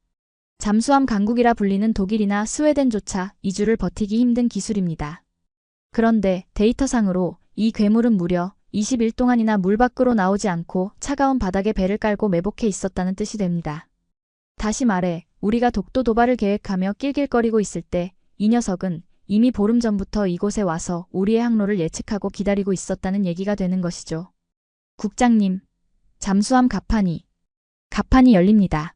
잠수함 강국이라 불리는 독일이나 스웨덴조차 2주를 버티기 힘든 기술입니다. 그런데 데이터상으로 이 괴물은 무려 20일 동안이나 물 밖으로 나오지 않고 차가운 바닥에 배를 깔고 매복해 있었다는 뜻이 됩니다. 다시 말해 우리가 독도 도발을 계획하며 낄낄거리고 있을 때 이 녀석은 이미 보름 전부터 이곳에 와서 우리의 항로를 예측하고 기다리고 있었다는 얘기가 되는 것이죠. 국장님, 잠수함 갑판이 열립니다.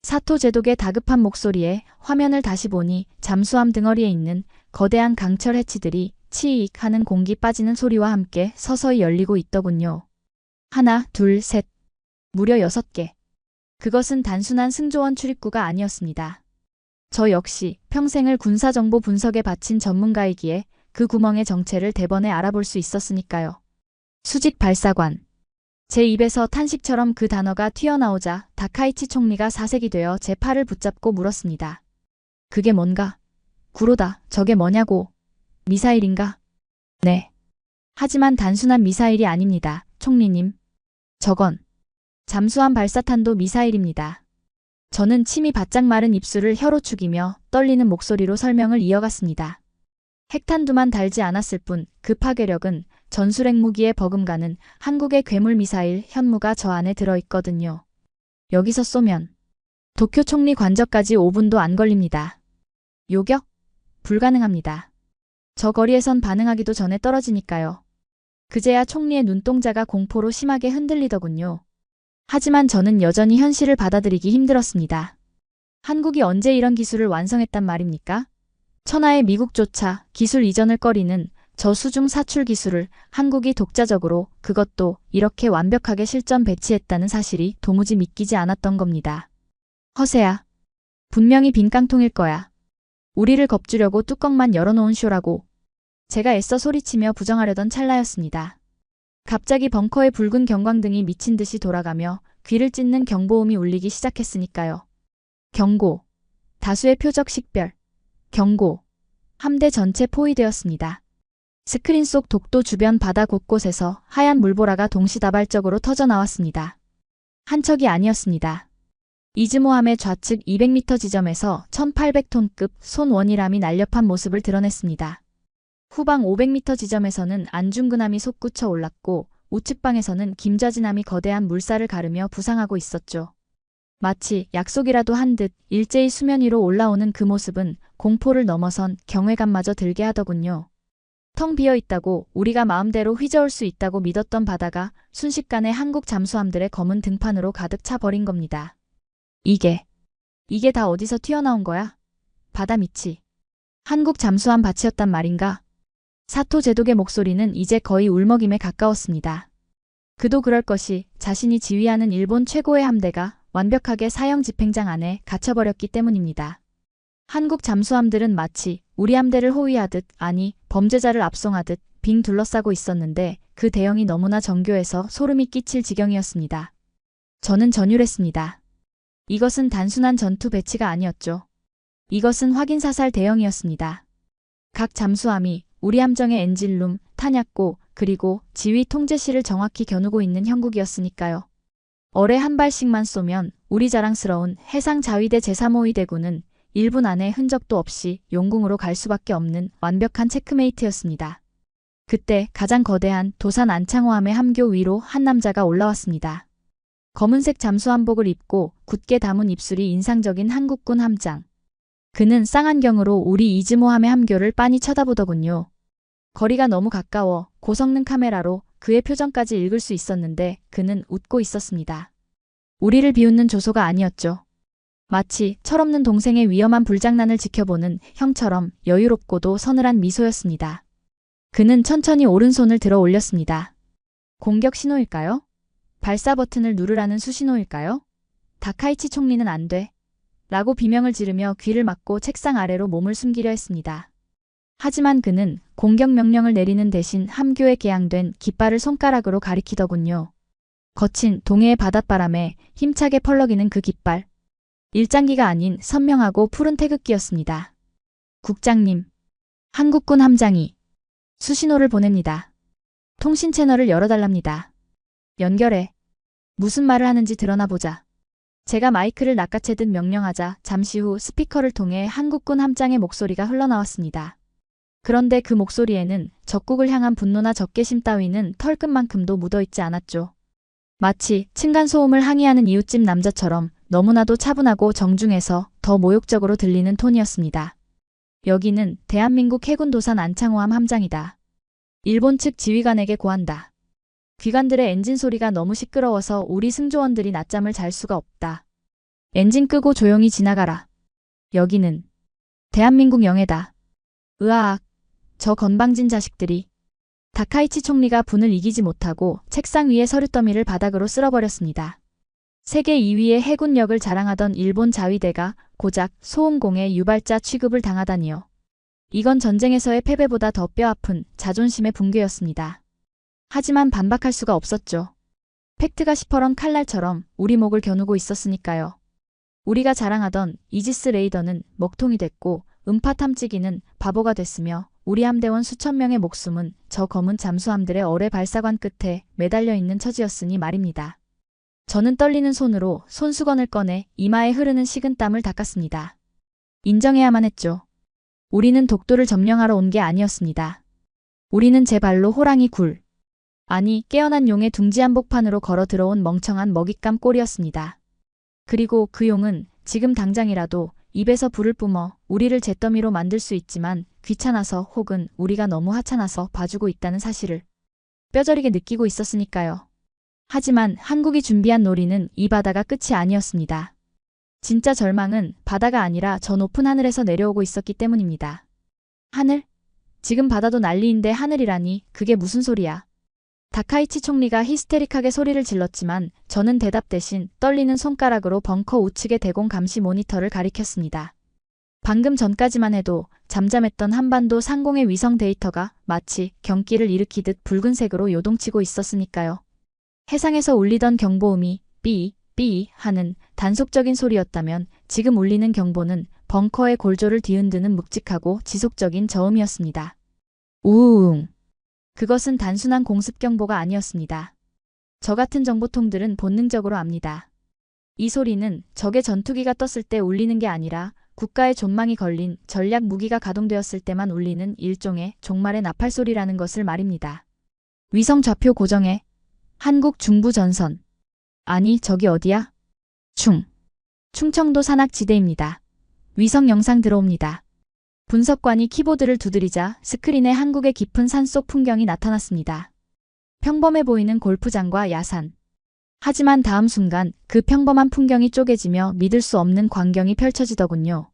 사토 제독의 다급한 목소리에 화면을 다시 보니 잠수함 등어리에 있는 거대한 강철 해치들이 치익 하는 공기 빠지는 소리와 함께 서서히 열리고 있더군요. 하나, 둘, 셋. 무려 6개. 그것은 단순한 승조원 출입구가 아니었습니다. 저 역시 평생을 군사정보 분석에 바친 전문가이기에 그 구멍의 정체를 대번에 알아볼 수 있었으니까요. 수직 발사관. 제 입에서 탄식처럼 그 단어가 튀어나오자 다카이치 총리가 사색이 되어 제 팔을 붙잡고 물었습니다. 그게 뭔가? 구로다. 저게 뭐냐고. 미사일인가? 네. 하지만 단순한 미사일이 아닙니다. 총리님. 저건 잠수함 발사탄도 미사일입니다. 저는 침이 바짝 마른 입술을 혀로 죽이며 떨리는 목소리로 설명을 이어갔습니다. 핵탄두만 달지 않았을 뿐 그 파괴력은 전술핵 무기에 버금가는 한국의 괴물 미사일 현무가 저 안에 들어있거든요. 여기서 쏘면 도쿄 총리 관저까지 5분도 안 걸립니다. 요격? 불가능합니다. 저 거리에선 반응하기도 전에 떨어지니까요. 그제야 총리의 눈동자가 공포로 심하게 흔들리더군요. 하지만 저는 여전히 현실을 받아들이기 힘들었습니다. 한국이 언제 이런 기술을 완성했단 말입니까? 천하의 미국조차 기술 이전을 꺼리는 저 수중 사출 기술을 한국이 독자적으로, 그것도 이렇게 완벽하게 실전 배치했다는 사실이 도무지 믿기지 않았던 겁니다. 허세야. 분명히 빈 깡통일 거야. 우리를 겁주려고 뚜껑만 열어놓은 쇼라고. 제가 애써 소리치며 부정하려던 찰나였습니다. 갑자기 벙커의 붉은 경광등이 미친 듯이 돌아가며 귀를 찢는 경보음이 울리기 시작했으니까요. 경고. 다수의 표적 식별. 경고. 함대 전체 포위되었습니다. 스크린 속 독도 주변 바다 곳곳에서 하얀 물보라가 동시다발적으로 터져나왔습니다. 한 척이 아니었습니다. 이즈모함의 좌측 200m 지점에서 1800톤급 손원일함이 날렵한 모습을 드러냈습니다. 후방 500m 지점에서는 안중근함이 솟구쳐 올랐고 우측방에서는 김좌진함이 거대한 물살을 가르며 부상하고 있었죠. 마치 약속이라도 한 듯 일제히 수면 위로 올라오는 그 모습은 공포를 넘어선 경외감마저 들게 하더군요. 텅 비어 있다고 우리가 마음대로 휘저을 수 있다고 믿었던 바다가 순식간에 한국 잠수함들의 검은 등판으로 가득 차 버린 겁니다. 이게 다 어디서 튀어나온 거야? 바다 밑이 한국 잠수함 밭이었단 말인가? 사토 제독의 목소리는 이제 거의 울먹임에 가까웠습니다. 그도 그럴 것이 자신이 지휘하는 일본 최고의 함대가 완벽하게 사형 집행장 안에 갇혀버렸기 때문입니다. 한국 잠수함들은 마치 우리 함대를 호위하듯, 아니 범죄자를 압송하듯 빙 둘러싸고 있었는데 그 대형이 너무나 정교해서 소름이 끼칠 지경이었습니다. 저는 전율했습니다. 이것은 단순한 전투 배치가 아니었죠. 이것은 확인사살 대형이었습니다. 각 잠수함이 우리 함정의 엔진룸, 탄약고, 그리고 지휘 통제실을 정확히 겨누고 있는 형국이었으니까요. 어뢰 한 발씩만 쏘면 우리 자랑스러운 해상 자위대 제3호위 대구는 1분 안에 흔적도 없이 용궁으로 갈 수밖에 없는 완벽한 체크메이트였습니다. 그때 가장 거대한 도산 안창호함의 함교 위로 한 남자가 올라왔습니다. 검은색 잠수함복을 입고 굳게 담은 입술이 인상적인 한국군 함장. 그는 쌍안경으로 우리 이즈모함의 함교를 빤히 쳐다보더군요. 거리가 너무 가까워 고성능 카메라로 그의 표정까지 읽을 수 있었는데 그는 웃고 있었습니다. 우리를 비웃는 조소가 아니었죠. 마치 철없는 동생의 위험한 불장난을 지켜보는 형처럼 여유롭고도 서늘한 미소였습니다. 그는 천천히 오른손을 들어 올렸습니다. 공격 신호일까요? 발사 버튼을 누르라는 수신호일까요? 다카이치 총리는 안 돼. 라고 비명을 지르며 귀를 막고 책상 아래로 몸을 숨기려 했습니다. 하지만 그는 공격 명령을 내리는 대신 함교에 개양된 깃발을 손가락으로 가리키더군요. 거친 동해의 바닷바람에 힘차게 펄럭이는 그 깃발. 일장기가 아닌 선명하고 푸른 태극기였습니다. 국장님, 한국군 함장이 수신호를 보냅니다. 통신 채널을 열어달랍니다. 연결해. 무슨 말을 하는지 드러나 보자. 제가 마이크를 낚아채듯 명령하자 잠시 후 스피커를 통해 한국군 함장의 목소리가 흘러나왔습니다. 그런데 그 목소리에는 적국을 향한 분노나 적개심 따위는 털끝만큼도 묻어있지 않았죠. 마치 층간소음을 항의하는 이웃집 남자처럼 너무나도 차분하고 정중해서 더 모욕적으로 들리는 톤이었습니다. 여기는 대한민국 해군 도산 안창호함 함장이다. 일본 측 지휘관에게 고한다. 귀관들의 엔진 소리가 너무 시끄러워서 우리 승조원들이 낮잠을 잘 수가 없다. 엔진 끄고 조용히 지나가라. 여기는 대한민국 영해다. 으아악, 저 건방진 자식들이. 다카이치 총리가 분을 이기지 못하고 책상 위의 서류 더미를 바닥으로 쓸어버렸습니다. 세계 2위의 해군력을 자랑하던 일본 자위대가 고작 소음공의 유발자 취급을 당하다니요. 이건 전쟁에서의 패배보다 더 뼈아픈 자존심의 붕괴였습니다. 하지만 반박할 수가 없었죠. 팩트가 시퍼런 칼날처럼 우리 목을 겨누고 있었으니까요. 우리가 자랑하던 이지스 레이더는 먹통이 됐고 음파 탐지기는 바보가 됐으며 우리 함대원 수천 명의 목숨은 저 검은 잠수함들의 어뢰 발사관 끝에 매달려 있는 처지였으니 말입니다. 저는 떨리는 손으로 손수건을 꺼내 이마에 흐르는 식은땀을 닦았습니다. 인정해야만 했죠. 우리는 독도를 점령하러 온 게 아니었습니다. 우리는 제 발로 호랑이 굴, 아니 깨어난 용의 둥지 한복판으로 걸어 들어온 멍청한 먹잇감 꼴이었습니다. 그리고 그 용은 지금 당장이라도 입에서 불을 뿜어 우리를 잿더미로 만들 수 있지만 귀찮아서 혹은 우리가 너무 하찮아서 봐주고 있다는 사실을 뼈저리게 느끼고 있었으니까요. 하지만 한국이 준비한 놀이는 이 바다가 끝이 아니었습니다. 진짜 절망은 바다가 아니라 저 높은 하늘에서 내려오고 있었기 때문입니다. 하늘? 지금 바다도 난리인데 하늘이라니 그게 무슨 소리야. 다카이치 총리가 히스테릭하게 소리를 질렀지만 저는 대답 대신 떨리는 손가락으로 벙커 우측의 대공 감시 모니터를 가리켰습니다. 방금 전까지만 해도 잠잠했던 한반도 상공의 위성 데이터가 마치 경기를 일으키듯 붉은색으로 요동치고 있었으니까요. 해상에서 울리던 경보음이 삐, 삐 하는 단속적인 소리였다면 지금 울리는 경보는 벙커의 골조를 뒤흔드는 묵직하고 지속적인 저음이었습니다. 우웅. 그것은 단순한 공습 경보가 아니었습니다. 저 같은 정보통들은 본능적으로 압니다. 이 소리는 적의 전투기가 떴을 때 울리는 게 아니라 국가의 존망이 걸린 전략 무기가 가동되었을 때만 울리는 일종의 종말의 나팔 소리라는 것을 말입니다. 위성 좌표 고정해. 한국 중부 전선. 아니 저기 어디야? 충. 충청도 산악지대입니다. 위성 영상 들어옵니다. 분석관이 키보드를 두드리자 스크린에 한국의 깊은 산속 풍경이 나타났습니다. 평범해 보이는 골프장과 야산. 하지만 다음 순간 그 평범한 풍경이 쪼개지며 믿을 수 없는 광경이 펼쳐지더군요.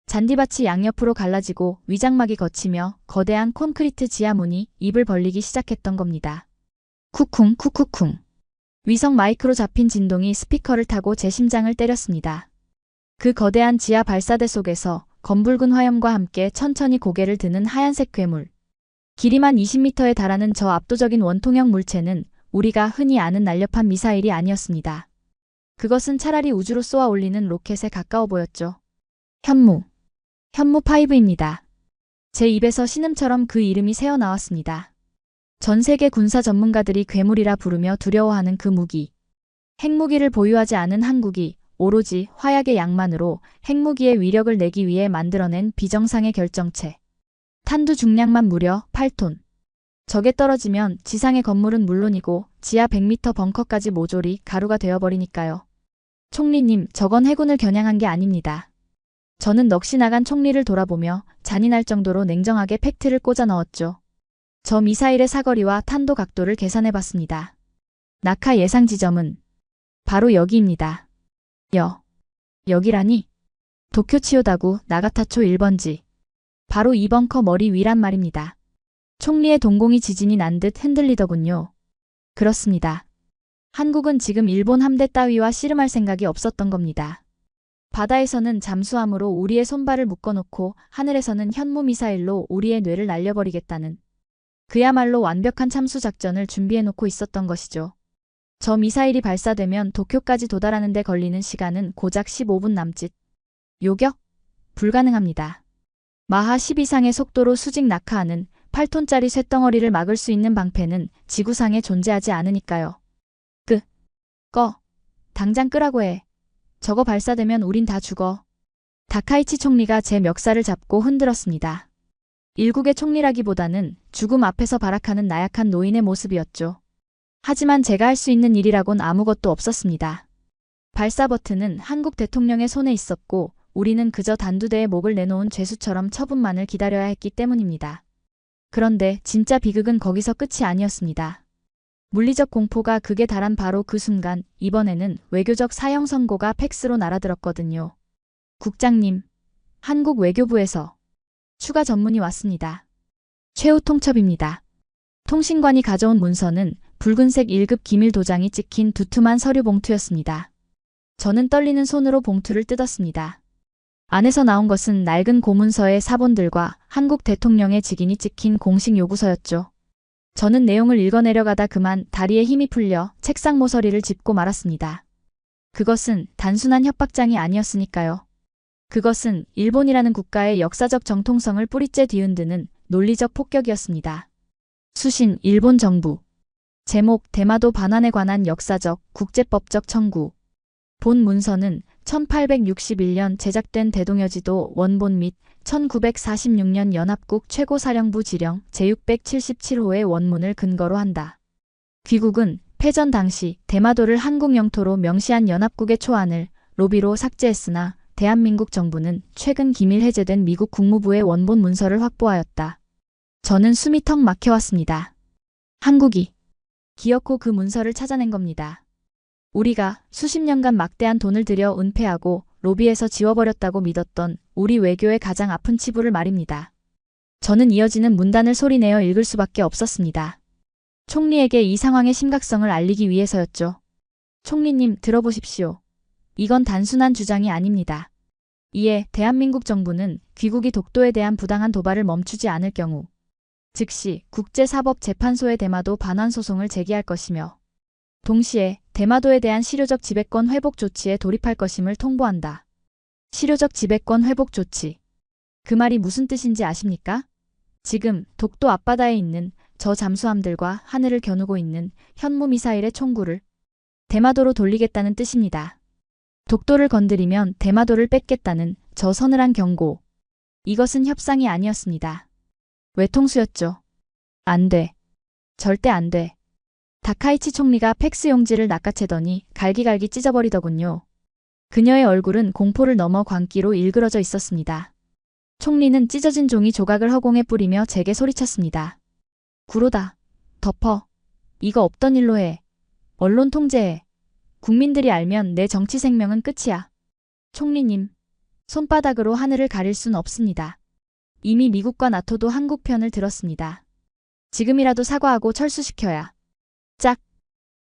잔디밭이 양옆으로 갈라지고 위장막이 걷히며 거대한 콘크리트 지하문이 입을 벌리기 시작했던 겁니다. 쿵쿵 쿵쿵쿵. 위성 마이크로 잡힌 진동이 스피커를 타고 제 심장을 때렸습니다. 그 거대한 지하 발사대 속에서 검붉은 화염과 함께 천천히 고개를 드는 하얀색 괴물. 길이만 20m에 달하는 저 압도적인 원통형 물체는 우리가 흔히 아는 날렵한 미사일이 아니었습니다. 그것은 차라리 우주로 쏘아 올리는 로켓에 가까워 보였죠. 현무. 현무5입니다. 제 입에서 신음처럼 그 이름이 새어나왔습니다. 전 세계 군사 전문가들이 괴물이라 부르며 두려워하는 그 무기. 핵무기를 보유하지 않은 한국이 오로지 화약의 양만으로 핵무기의 위력을 내기 위해 만들어낸 비정상의 결정체. 탄두 중량만 무려 8톤. 적에 떨어지면 지상의 건물은 물론이고 지하 100m 벙커까지 모조리 가루가 되어버리니까요. 총리님, 저건 해군을 겨냥한 게 아닙니다. 저는 넋이 나간 총리를 돌아보며 잔인할 정도로 냉정하게 팩트를 꽂아 넣었죠. 저 미사일의 사거리와 탄도 각도를 계산해봤습니다. 낙하 예상 지점은 바로 여기입니다. 여기라니? 도쿄 치요다구 나가타초 1번지. 바로 이 벙커 머리 위란 말입니다. 총리의 동공이 지진이 난 듯 흔들리더군요. 그렇습니다. 한국은 지금 일본 함대 따위와 씨름할 생각이 없었던 겁니다. 바다에서는 잠수함으로 우리의 손발을 묶어놓고 하늘에서는 현무 미사일로 우리의 뇌를 날려버리겠다는 그야말로 완벽한 참수 작전을 준비해놓고 있었던 것이죠. 저 미사일이 발사되면 도쿄까지 도달하는 데 걸리는 시간은 고작 15분 남짓. 요격? 불가능합니다. 마하 10 이상의 속도로 수직 낙하하는 8톤짜리 쇳덩어리를 막을 수 있는 방패는 지구상에 존재하지 않으니까요. 당장 끄라고 해. 저거 발사되면 우린 다 죽어. 다카이치 총리가 제 멱살을 잡고 흔들었습니다. 일국의 총리라기보다는 죽음 앞에서 발악하는 나약한 노인의 모습이었죠. 하지만 제가 할 수 있는 일이라곤 아무것도 없었습니다. 발사 버튼은 한국 대통령의 손에 있었고 우리는 그저 단두대에 목을 내놓은 죄수처럼 처분만을 기다려야 했기 때문입니다. 그런데 진짜 비극은 거기서 끝이 아니었습니다. 물리적 공포가 극에 달한 바로 그 순간 이번에는 외교적 사형 선고가 팩스로 날아들었거든요. 국장님, 한국 외교부에서 추가 전문이 왔습니다. 최후 통첩입니다. 통신관이 가져온 문서는 붉은색 1급 기밀 도장이 찍힌 두툼한 서류 봉투였습니다. 저는 떨리는 손으로 봉투를 뜯었습니다. 안에서 나온 것은 낡은 고문서의 사본들과 한국 대통령의 직인이 찍힌 공식 요구서였죠. 저는 내용을 읽어내려가다 그만 다리에 힘이 풀려 책상 모서리를 짚고 말았습니다. 그것은 단순한 협박장이 아니었으니까요. 그것은 일본이라는 국가의 역사적 정통성을 뿌리째 뒤흔드는 논리적 폭격이었습니다. 수신 일본 정부. 제목 대마도 반환에 관한 역사적, 국제법적 청구. 본 문서는 1861년 제작된 대동여지도 원본 및 1946년 연합국 최고사령부 지령 제677호의 원문을 근거로 한다. 귀국은 패전 당시 대마도를 한국 영토로 명시한 연합국의 초안을 로비로 삭제했으나 대한민국 정부는 최근 기밀 해제된 미국 국무부의 원본 문서를 확보하였다. 저는 숨이 턱 막혀왔습니다. 한국이 기어코 그 문서를 찾아낸 겁니다. 우리가 수십 년간 막대한 돈을 들여 은폐하고 로비에서 지워버렸다고 믿었던 우리 외교의 가장 아픈 치부를 말입니다. 저는 이어지는 문단을 소리내어 읽을 수밖에 없었습니다. 총리에게 이 상황의 심각성을 알리기 위해서였죠. 총리님, 들어보십시오. 이건 단순한 주장이 아닙니다. 이에 대한민국 정부는 귀국이 독도에 대한 부당한 도발을 멈추지 않을 경우 즉시 국제사법재판소에 대마도 반환 소송을 제기할 것이며 동시에 대마도에 대한 실효적 지배권 회복 조치에 돌입할 것임을 통보한다. 실효적 지배권 회복 조치. 그 말이 무슨 뜻인지 아십니까? 지금 독도 앞바다에 있는 저 잠수함들과 하늘을 겨누고 있는 현무 미사일의 총구를 대마도로 돌리겠다는 뜻입니다. 독도를 건드리면 대마도를 뺏겠다는 저 서늘한 경고. 이것은 협상이 아니었습니다. 외통수였죠. 안 돼. 절대 안 돼. 다카이치 총리가 팩스 용지를 낚아채더니 갈기갈기 찢어버리더군요. 그녀의 얼굴은 공포를 넘어 광기로 일그러져 있었습니다. 총리는 찢어진 종이 조각을 허공에 뿌리며 제게 소리쳤습니다. 구로다. 덮어. 이거 없던 일로 해. 언론 통제해. 국민들이 알면 내 정치 생명은 끝이야. 총리님, 손바닥으로 하늘을 가릴 순 없습니다. 이미 미국과 나토도 한국 편을 들었습니다. 지금이라도 사과하고 철수시켜야. 짝!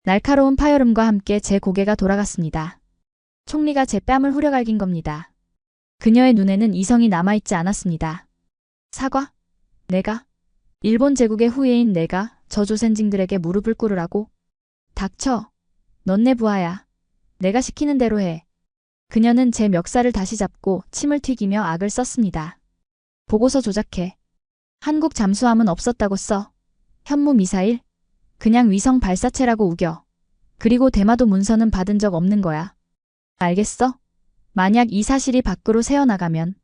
날카로운 파열음과 함께 제 고개가 돌아갔습니다. 총리가 제 뺨을 후려갈긴 겁니다. 그녀의 눈에는 이성이 남아있지 않았습니다. 사과? 내가? 일본 제국의 후예인 내가 저 조센징들에게 무릎을 꿇으라고? 닥쳐. 넌 내 부하야. 내가 시키는 대로 해. 그녀는 제 멱살을 다시 잡고 침을 튀기며 악을 썼습니다. 보고서 조작해. 한국 잠수함은 없었다고 써. 현무 미사일? 그냥 위성 발사체라고 우겨. 그리고 대마도 문서는 받은 적 없는 거야. 알겠어? 만약 이 사실이 밖으로 새어나가면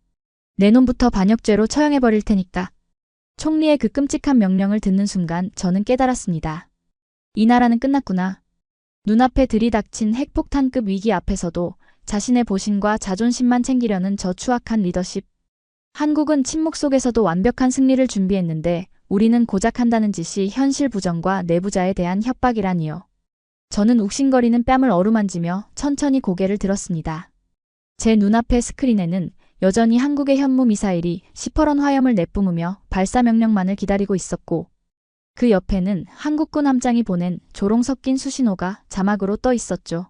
내 놈부터 반역죄로 처형해버릴 테니까. 총리의 그 끔찍한 명령을 듣는 순간 저는 깨달았습니다. 이 나라는 끝났구나. 눈앞에 들이닥친 핵폭탄급 위기 앞에서도 자신의 보신과 자존심만 챙기려는 저 추악한 리더십. 한국은 침묵 속에서도 완벽한 승리를 준비했는데 우리는 고작 한다는 짓이 현실 부정과 내부자에 대한 협박이라니요. 저는 욱신거리는 뺨을 어루만지며 천천히 고개를 들었습니다. 제 눈앞의 스크린에는 여전히 한국의 현무 미사일이 시퍼런 화염을 내뿜으며 발사 명령만을 기다리고 있었고 그 옆에는 한국군 함장이 보낸 조롱 섞인 수신호가 자막으로 떠 있었죠.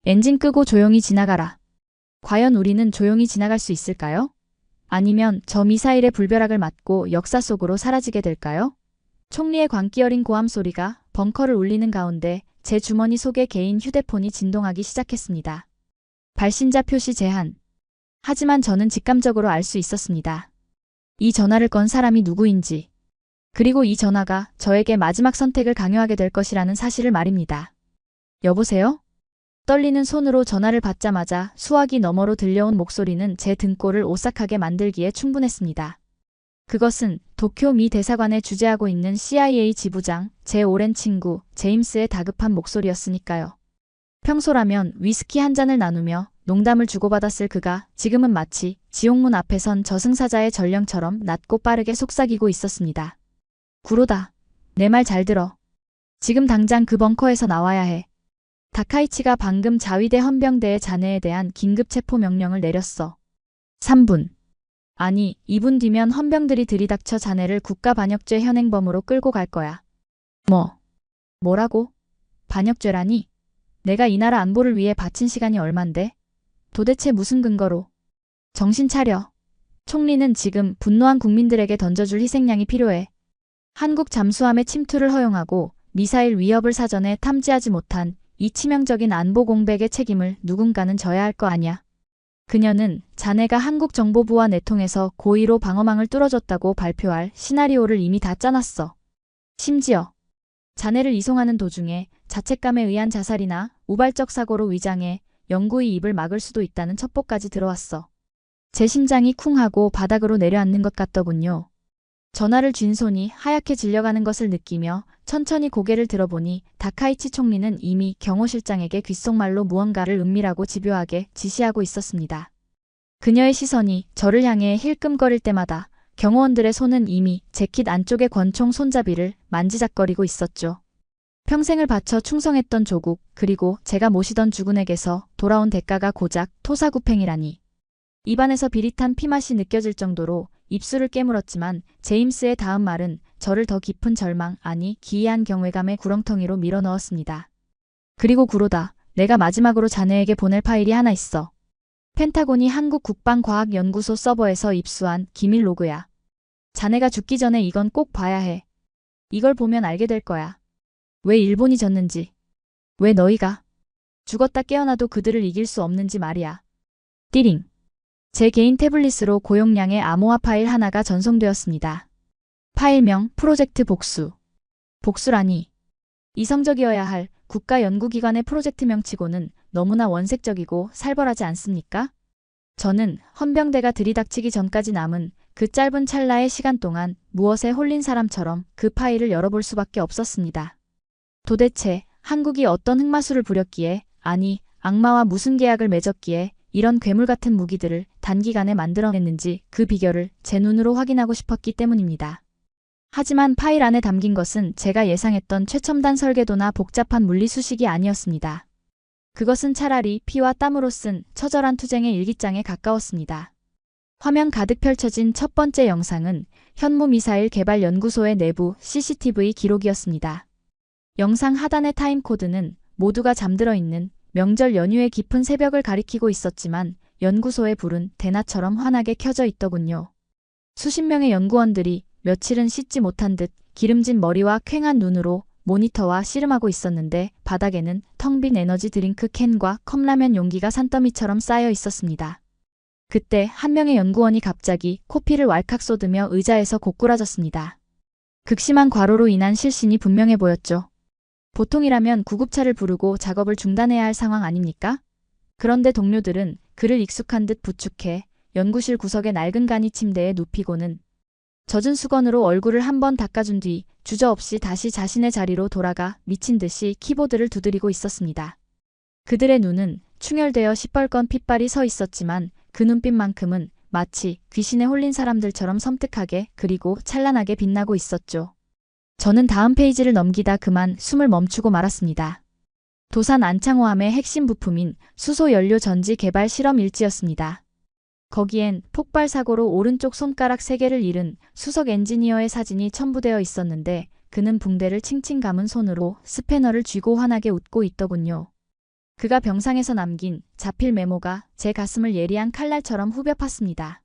엔진 끄고 조용히 지나가라. 과연 우리는 조용히 지나갈 수 있을까요? 아니면 저 미사일의 불벼락을 맞고 역사 속으로 사라지게 될까요? 총리의 광기 어린 고함 소리가 벙커를 울리는 가운데 제 주머니 속의 개인 휴대폰이 진동하기 시작했습니다. 발신자 표시 제한. 하지만 저는 직감적으로 알 수 있었습니다. 이 전화를 건 사람이 누구인지. 그리고 이 전화가 저에게 마지막 선택을 강요하게 될 것이라는 사실을 말입니다. 여보세요? 떨리는 손으로 전화를 받자마자 수화기 너머로 들려온 목소리는 제 등골을 오싹하게 만들기에 충분했습니다. 그것은 도쿄 미 대사관에 주재하고 있는 CIA 지부장, 제 오랜 친구, 제임스의 다급한 목소리였으니까요. 평소라면 위스키 한 잔을 나누며 농담을 주고받았을 그가 지금은 마치 지옥문 앞에 선 저승사자의 전령처럼 낮고 빠르게 속삭이고 있었습니다. 구로다. 내 말 잘 들어. 지금 당장 그 벙커에서 나와야 해. 다카이치가 방금 자위대 헌병대의 자네에 대한 긴급 체포 명령을 내렸어. 3분. 아니, 2분 뒤면 헌병들이 들이닥쳐 자네를 국가반역죄 현행범으로 끌고 갈 거야. 뭐라고? 반역죄라니? 내가 이 나라 안보를 위해 바친 시간이 얼만데? 도대체 무슨 근거로? 정신 차려. 총리는 지금 분노한 국민들에게 던져줄 희생양이 필요해. 한국 잠수함의 침투를 허용하고 미사일 위협을 사전에 탐지하지 못한 이 치명적인 안보 공백의 책임을 누군가는 져야 할 거 아냐. 그녀는 자네가 한국 정보부와 내통해서 고의로 방어망을 뚫어줬다고 발표할 시나리오를 이미 다 짜놨어. 심지어 자네를 이송하는 도중에 자책감에 의한 자살이나 우발적 사고로 위장해 영구히 입을 막을 수도 있다는 첩보까지 들어왔어. 제 심장이 쿵하고 바닥으로 내려앉는 것 같더군요. 전화를 쥔 손이 하얗게 질려가는 것을 느끼며 천천히 고개를 들어보니 다카이치 총리는 이미 경호실장에게 귓속말로 무언가를 은밀하고 집요하게 지시하고 있었습니다. 그녀의 시선이 저를 향해 힐끔거릴 때마다 경호원들의 손은 이미 재킷 안쪽의 권총 손잡이를 만지작거리고 있었죠. 평생을 바쳐 충성했던 조국, 그리고 제가 모시던 주군에게서 돌아온 대가가 고작 토사구팽이라니. 입안에서 비릿한 피맛이 느껴질 정도로 입술을 깨물었지만 제임스의 다음 말은 저를 더 깊은 절망, 아니 기이한 경외감의 구렁텅이로 밀어넣었습니다. 그리고 구로다. 내가 마지막으로 자네에게 보낼 파일이 하나 있어. 펜타곤이 한국 국방과학연구소 서버에서 입수한 기밀 로그야. 자네가 죽기 전에 이건 꼭 봐야 해. 이걸 보면 알게 될 거야. 왜 일본이 졌는지. 왜 너희가 죽었다 깨어나도 그들을 이길 수 없는지 말이야. 띠링. 제 개인 태블릿으로 고용량의 암호화 파일 하나가 전송되었습니다. 파일명 프로젝트 복수. 복수라니. 이성적이어야 할 국가연구기관의 프로젝트명치고는 너무나 원색적이고 살벌하지 않습니까? 저는 헌병대가 들이닥치기 전까지 남은 그 짧은 찰나의 시간 동안 무엇에 홀린 사람처럼 그 파일을 열어볼 수밖에 없었습니다. 도대체 한국이 어떤 흑마술을 부렸기에, 아니 악마와 무슨 계약을 맺었기에 이런 괴물 같은 무기들을 단기간에 만들어냈는지 그 비결을 제 눈으로 확인하고 싶었기 때문입니다. 하지만 파일 안에 담긴 것은 제가 예상했던 최첨단 설계도나 복잡한 물리수식이 아니었습니다. 그것은 차라리 피와 땀으로 쓴 처절한 투쟁의 일기장에 가까웠습니다. 화면 가득 펼쳐진 첫 번째 영상은 현무미사일 개발 연구소의 내부 CCTV 기록이었습니다. 영상 하단의 타임코드는 모두가 잠들어 있는 명절 연휴의 깊은 새벽을 가리키고 있었지만 연구소의 불은 대낮처럼 환하게 켜져 있더군요. 수십 명의 연구원들이 며칠은 씻지 못한 듯 기름진 머리와 퀭한 눈으로 모니터와 씨름하고 있었는데 바닥에는 텅 빈 에너지 드링크 캔과 컵라면 용기가 산더미처럼 쌓여 있었습니다. 그때 한 명의 연구원이 갑자기 코피를 왈칵 쏟으며 의자에서 고꾸라졌습니다. 극심한 과로로 인한 실신이 분명해 보였죠. 보통이라면 구급차를 부르고 작업을 중단해야 할 상황 아닙니까? 그런데 동료들은 그를 익숙한 듯 부축해 연구실 구석의 낡은 간이 침대에 눕히고는 젖은 수건으로 얼굴을 한번 닦아준 뒤 주저없이 다시 자신의 자리로 돌아가 미친 듯이 키보드를 두드리고 있었습니다. 그들의 눈은 충혈되어 시뻘건 핏발이 서 있었지만 그 눈빛만큼은 마치 귀신에 홀린 사람들처럼 섬뜩하게 그리고 찬란하게 빛나고 있었죠. 저는 다음 페이지를 넘기다 그만 숨을 멈추고 말았습니다. 도산 안창호함의 핵심 부품인 수소연료 전지 개발 실험 일지였습니다. 거기엔 폭발 사고로 오른쪽 손가락 3개를 잃은 수석 엔지니어의 사진이 첨부되어 있었는데 그는 붕대를 칭칭 감은 손으로 스패너를 쥐고 환하게 웃고 있더군요. 그가 병상에서 남긴 자필 메모가 제 가슴을 예리한 칼날처럼 후벼 팠습니다.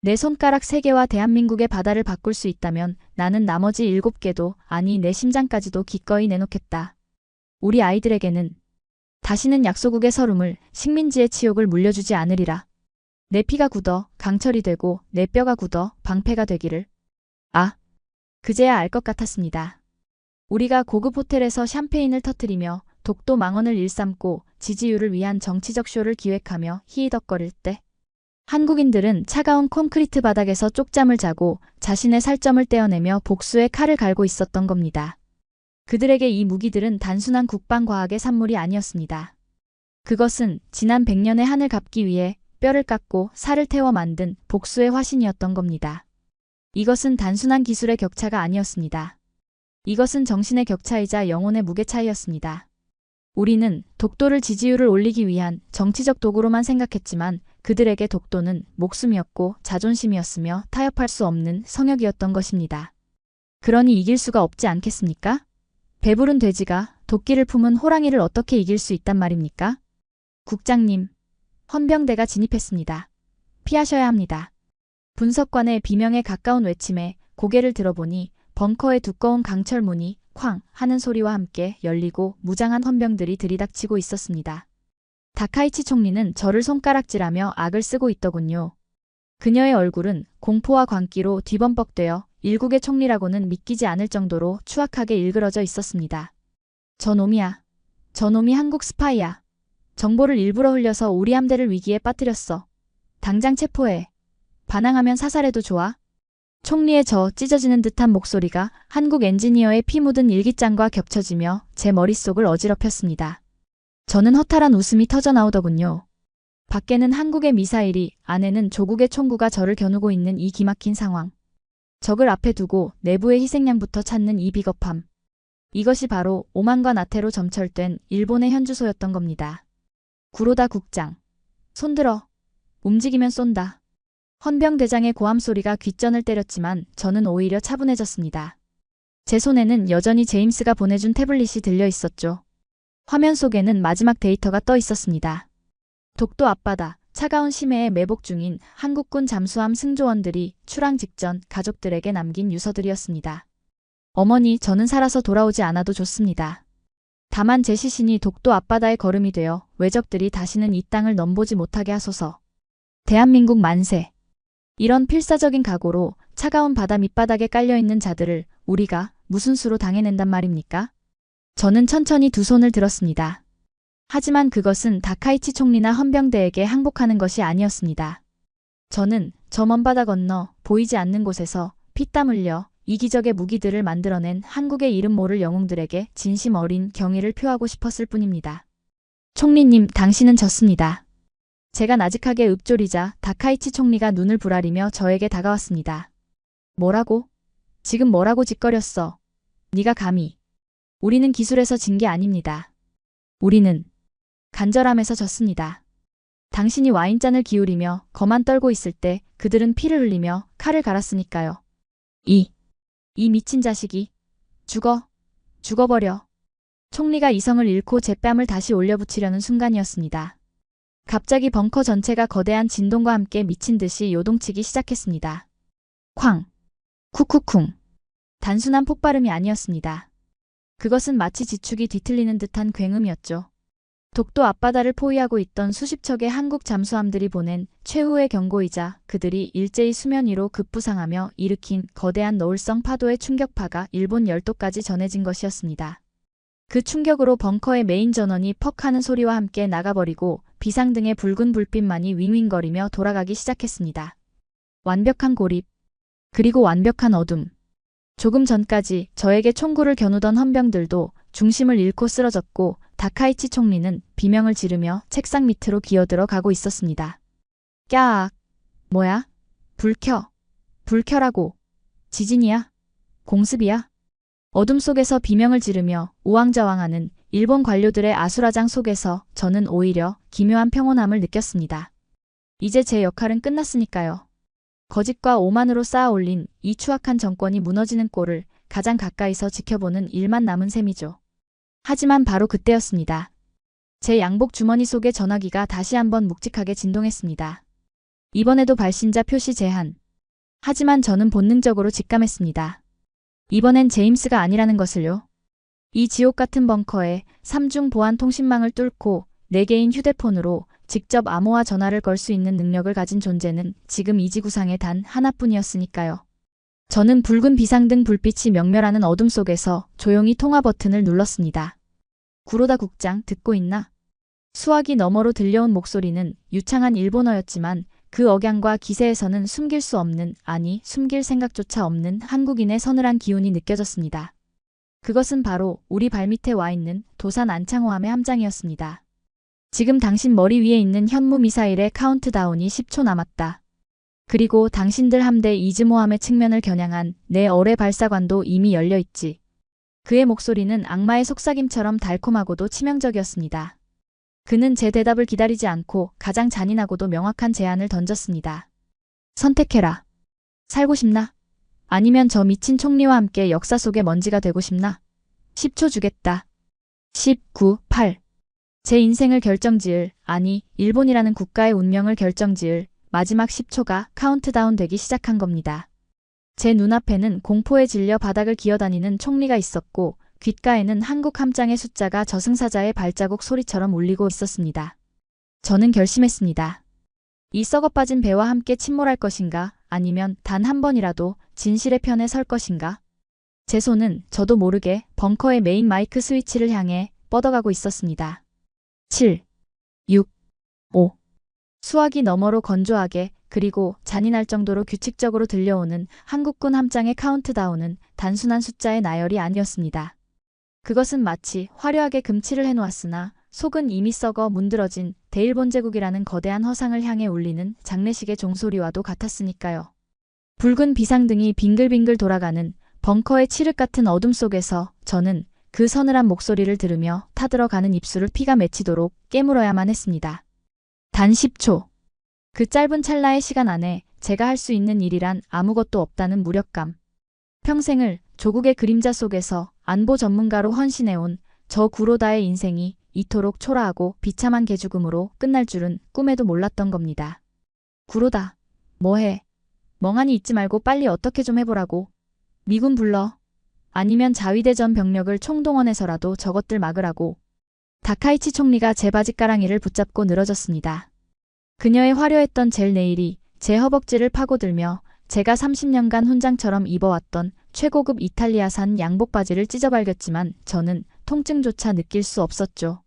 내 손가락 3개와 대한민국의 바다를 바꿀 수 있다면 나는 나머지 7개도 아니 내 심장까지도 기꺼이 내놓겠다. 우리 아이들에게는 다시는 약소국의 서름을 식민지의 치욕을 물려주지 않으리라. 내 피가 굳어 강철이 되고 내 뼈가 굳어 방패가 되기를. 아, 그제야 알 것 같았습니다. 우리가 고급 호텔에서 샴페인을 터뜨리며 독도 망언을 일삼고 지지율을 위한 정치적 쇼를 기획하며 히히덕거릴 때 한국인들은 차가운 콘크리트 바닥에서 쪽잠을 자고 자신의 살점을 떼어내며 복수의 칼을 갈고 있었던 겁니다. 그들에게 이 무기들은 단순한 국방과학의 산물이 아니었습니다. 그것은 지난 100년의 한을 갚기 위해 뼈를 깎고 살을 태워 만든 복수의 화신이었던 겁니다. 이것은 단순한 기술의 격차가 아니었습니다. 이것은 정신의 격차이자 영혼의 무게 차이였습니다. 우리는 독도를 지지율을 올리기 위한 정치적 도구로만 생각했지만 그들에게 독도는 목숨이었고 자존심이었으며 타협할 수 없는 성역이었던 것입니다. 그러니 이길 수가 없지 않겠습니까? 배부른 돼지가 도끼를 품은 호랑이를 어떻게 이길 수 있단 말입니까? 국장님, 헌병대가 진입했습니다. 피하셔야 합니다. 분석관의 비명에 가까운 외침에 고개를 들어보니 벙커의 두꺼운 강철문이 쾅 하는 소리와 함께 열리고 무장한 헌병들이 들이닥치고 있었습니다. 다카이치 총리는 저를 손가락질하며 악을 쓰고 있더군요. 그녀의 얼굴은 공포와 광기로 뒤범벅되어 일국의 총리라고는 믿기지 않을 정도로 추악하게 일그러져 있었습니다. 저놈이야. 저놈이 한국 스파이야. 정보를 일부러 흘려서 우리 함대를 위기에 빠뜨렸어. 당장 체포해. 반항하면 사살해도 좋아. 총리의 저 찢어지는 듯한 목소리가 한국 엔지니어의 피 묻은 일기장과 겹쳐지며 제 머릿속을 어지럽혔습니다. 저는 허탈한 웃음이 터져나오더군요. 밖에는 한국의 미사일이, 안에는 조국의 총구가 저를 겨누고 있는 이 기막힌 상황. 적을 앞에 두고 내부의 희생양부터 찾는 이 비겁함. 이것이 바로 오만과 나태로 점철된 일본의 현주소였던 겁니다. 구로다 국장. 손들어. 움직이면 쏜다. 헌병대장의 고함 소리가 귓전을 때렸지만 저는 오히려 차분해졌습니다. 제 손에는 여전히 제임스가 보내준 태블릿이 들려 있었죠. 화면 속에는 마지막 데이터가 떠 있었습니다. 독도 앞바다, 차가운 심해에 매복 중인 한국군 잠수함 승조원들이 출항 직전 가족들에게 남긴 유서들이었습니다. 어머니, 저는 살아서 돌아오지 않아도 좋습니다. 다만 제 시신이 독도 앞바다의 거름이 되어 외적들이 다시는 이 땅을 넘보지 못하게 하소서. 대한민국 만세. 이런 필사적인 각오로 차가운 바다 밑바닥에 깔려있는 자들을 우리가 무슨 수로 당해낸단 말입니까? 저는 천천히 두 손을 들었습니다. 하지만 그것은 다카이치 총리나 헌병대에게 항복하는 것이 아니었습니다. 저는 저 먼 바다 건너 보이지 않는 곳에서 피땀 흘려 이기적의 무기들을 만들어낸 한국의 이름 모를 영웅들에게 진심 어린 경의를 표하고 싶었을 뿐입니다. 총리님, 당신은 졌습니다. 제가 나직하게 읊조리자 다카이치 총리가 눈을 부라리며 저에게 다가왔습니다. 뭐라고? 지금 뭐라고 짓거렸어? 네가 감히. 우리는 기술에서 진 게 아닙니다. 우리는 간절함에서 졌습니다. 당신이 와인잔을 기울이며 거만 떨고 있을 때 그들은 피를 흘리며 칼을 갈았으니까요. 이 미친 자식이. 죽어버려. 총리가 이성을 잃고 제 뺨을 다시 올려붙이려는 순간이었습니다. 갑자기 벙커 전체가 거대한 진동과 함께 미친 듯이 요동치기 시작했습니다. 쾅! 쿡쿡쿵! 단순한 폭발음이 아니었습니다. 그것은 마치 지축이 뒤틀리는 듯한 굉음이었죠. 독도 앞바다를 포위하고 있던 수십 척의 한국 잠수함들이 보낸 최후의 경고이자 그들이 일제히 수면 위로 급부상하며 일으킨 거대한 너울성 파도의 충격파가 일본 열도까지 전해진 것이었습니다. 그 충격으로 벙커의 메인 전원이 퍽 하는 소리와 함께 나가버리고 비상등의 붉은 불빛만이 윙윙거리며 돌아가기 시작했습니다. 완벽한 고립, 그리고 완벽한 어둠. 조금 전까지 저에게 총구를 겨누던 헌병들도 중심을 잃고 쓰러졌고 다카이치 총리는 비명을 지르며 책상 밑으로 기어들어 가고 있었습니다. 꺄악. 뭐야? 불 켜. 불 켜라고. 지진이야? 공습이야? 어둠 속에서 비명을 지르며 우왕좌왕하는 일본 관료들의 아수라장 속에서 저는 오히려 기묘한 평온함을 느꼈습니다. 이제 제 역할은 끝났으니까요. 거짓과 오만으로 쌓아 올린 이 추악한 정권이 무너지는 꼴을 가장 가까이서 지켜보는 일만 남은 셈이죠. 하지만 바로 그때였습니다. 제 양복 주머니 속의 전화기가 다시 한번 묵직하게 진동했습니다. 이번에도 발신자 표시 제한. 하지만 저는 본능적으로 직감했습니다. 이번엔 제임스가 아니라는 것을요. 이 지옥 같은 벙커에 3중 보안 통신망을 뚫고 4개인 휴대폰으로 직접 암호화 전화를 걸 수 있는 능력을 가진 존재는 지금 이 지구상에 단 하나뿐이었으니까요. 저는 붉은 비상등 불빛이 명멸하는 어둠 속에서 조용히 통화 버튼을 눌렀습니다. 구로다 국장, 듣고 있나? 수화기 너머로 들려온 목소리는 유창한 일본어였지만 그 억양과 기세에서는 숨길 수 없는, 아니 숨길 생각조차 없는 한국인의 서늘한 기운이 느껴졌습니다. 그것은 바로 우리 발밑에 와 있는 도산 안창호함의 함장이었습니다. 지금 당신 머리 위에 있는 현무 미사일의 카운트다운이 10초 남았다. 그리고 당신들 함대 이즈모함의 측면을 겨냥한 내 어뢰 발사관도 이미 열려있지. 그의 목소리는 악마의 속삭임처럼 달콤하고도 치명적이었습니다. 그는 제 대답을 기다리지 않고 가장 잔인하고도 명확한 제안을 던졌습니다. 선택해라. 살고 싶나? 아니면 저 미친 총리와 함께 역사 속의 먼지가 되고 싶나? 10초 주겠다. 10, 9, 8. 제 인생을 결정지을, 아니 일본이라는 국가의 운명을 결정지을 마지막 10초가 카운트다운 되기 시작한 겁니다. 제 눈앞에는 공포에 질려 바닥을 기어다니는 총리가 있었고 귓가에는 한국 함장의 숫자가 저승사자의 발자국 소리처럼 울리고 있었습니다. 저는 결심했습니다. 이 썩어빠진 배와 함께 침몰할 것인가, 아니면 단 한 번이라도 진실의 편에 설 것인가. 제 손은 저도 모르게 벙커의 메인 마이크 스위치를 향해 뻗어가고 있었습니다. 7, 6, 5. 수화기 너머로 건조하게 그리고 잔인할 정도로 규칙적으로 들려오는 한국군 함장의 카운트다운은 단순한 숫자의 나열이 아니었습니다. 그것은 마치 화려하게 금칠을 해놓았으나 속은 이미 썩어 문드러진 대일본제국이라는 거대한 허상을 향해 울리는 장례식의 종소리와도 같았으니까요. 붉은 비상등이 빙글빙글 돌아가는 벙커의 칠흑 같은 어둠 속에서 저는 그 서늘한 목소리를 들으며 타들어가는 입술을 피가 맺히도록 깨물어야만 했습니다. 단 10초. 그 짧은 찰나의 시간 안에 제가 할 수 있는 일이란 아무것도 없다는 무력감. 평생을 조국의 그림자 속에서 안보 전문가로 헌신해온 저 구로다의 인생이 이토록 초라하고 비참한 개죽음으로 끝날 줄은 꿈에도 몰랐던 겁니다. 구로다, 뭐해? 멍하니 있지 말고 빨리 어떻게 좀 해보라고. 미군 불러. 아니면 자위대전 병력을 총동원해서라도 저것들 막으라고. 다카이치 총리가 제 바짓가랑이를 붙잡고 늘어졌습니다. 그녀의 화려했던 젤 네일이 제 허벅지를 파고들며 제가 30년간 훈장처럼 입어왔던 최고급 이탈리아산 양복 바지를 찢어발겼지만 저는 통증조차 느낄 수 없었죠.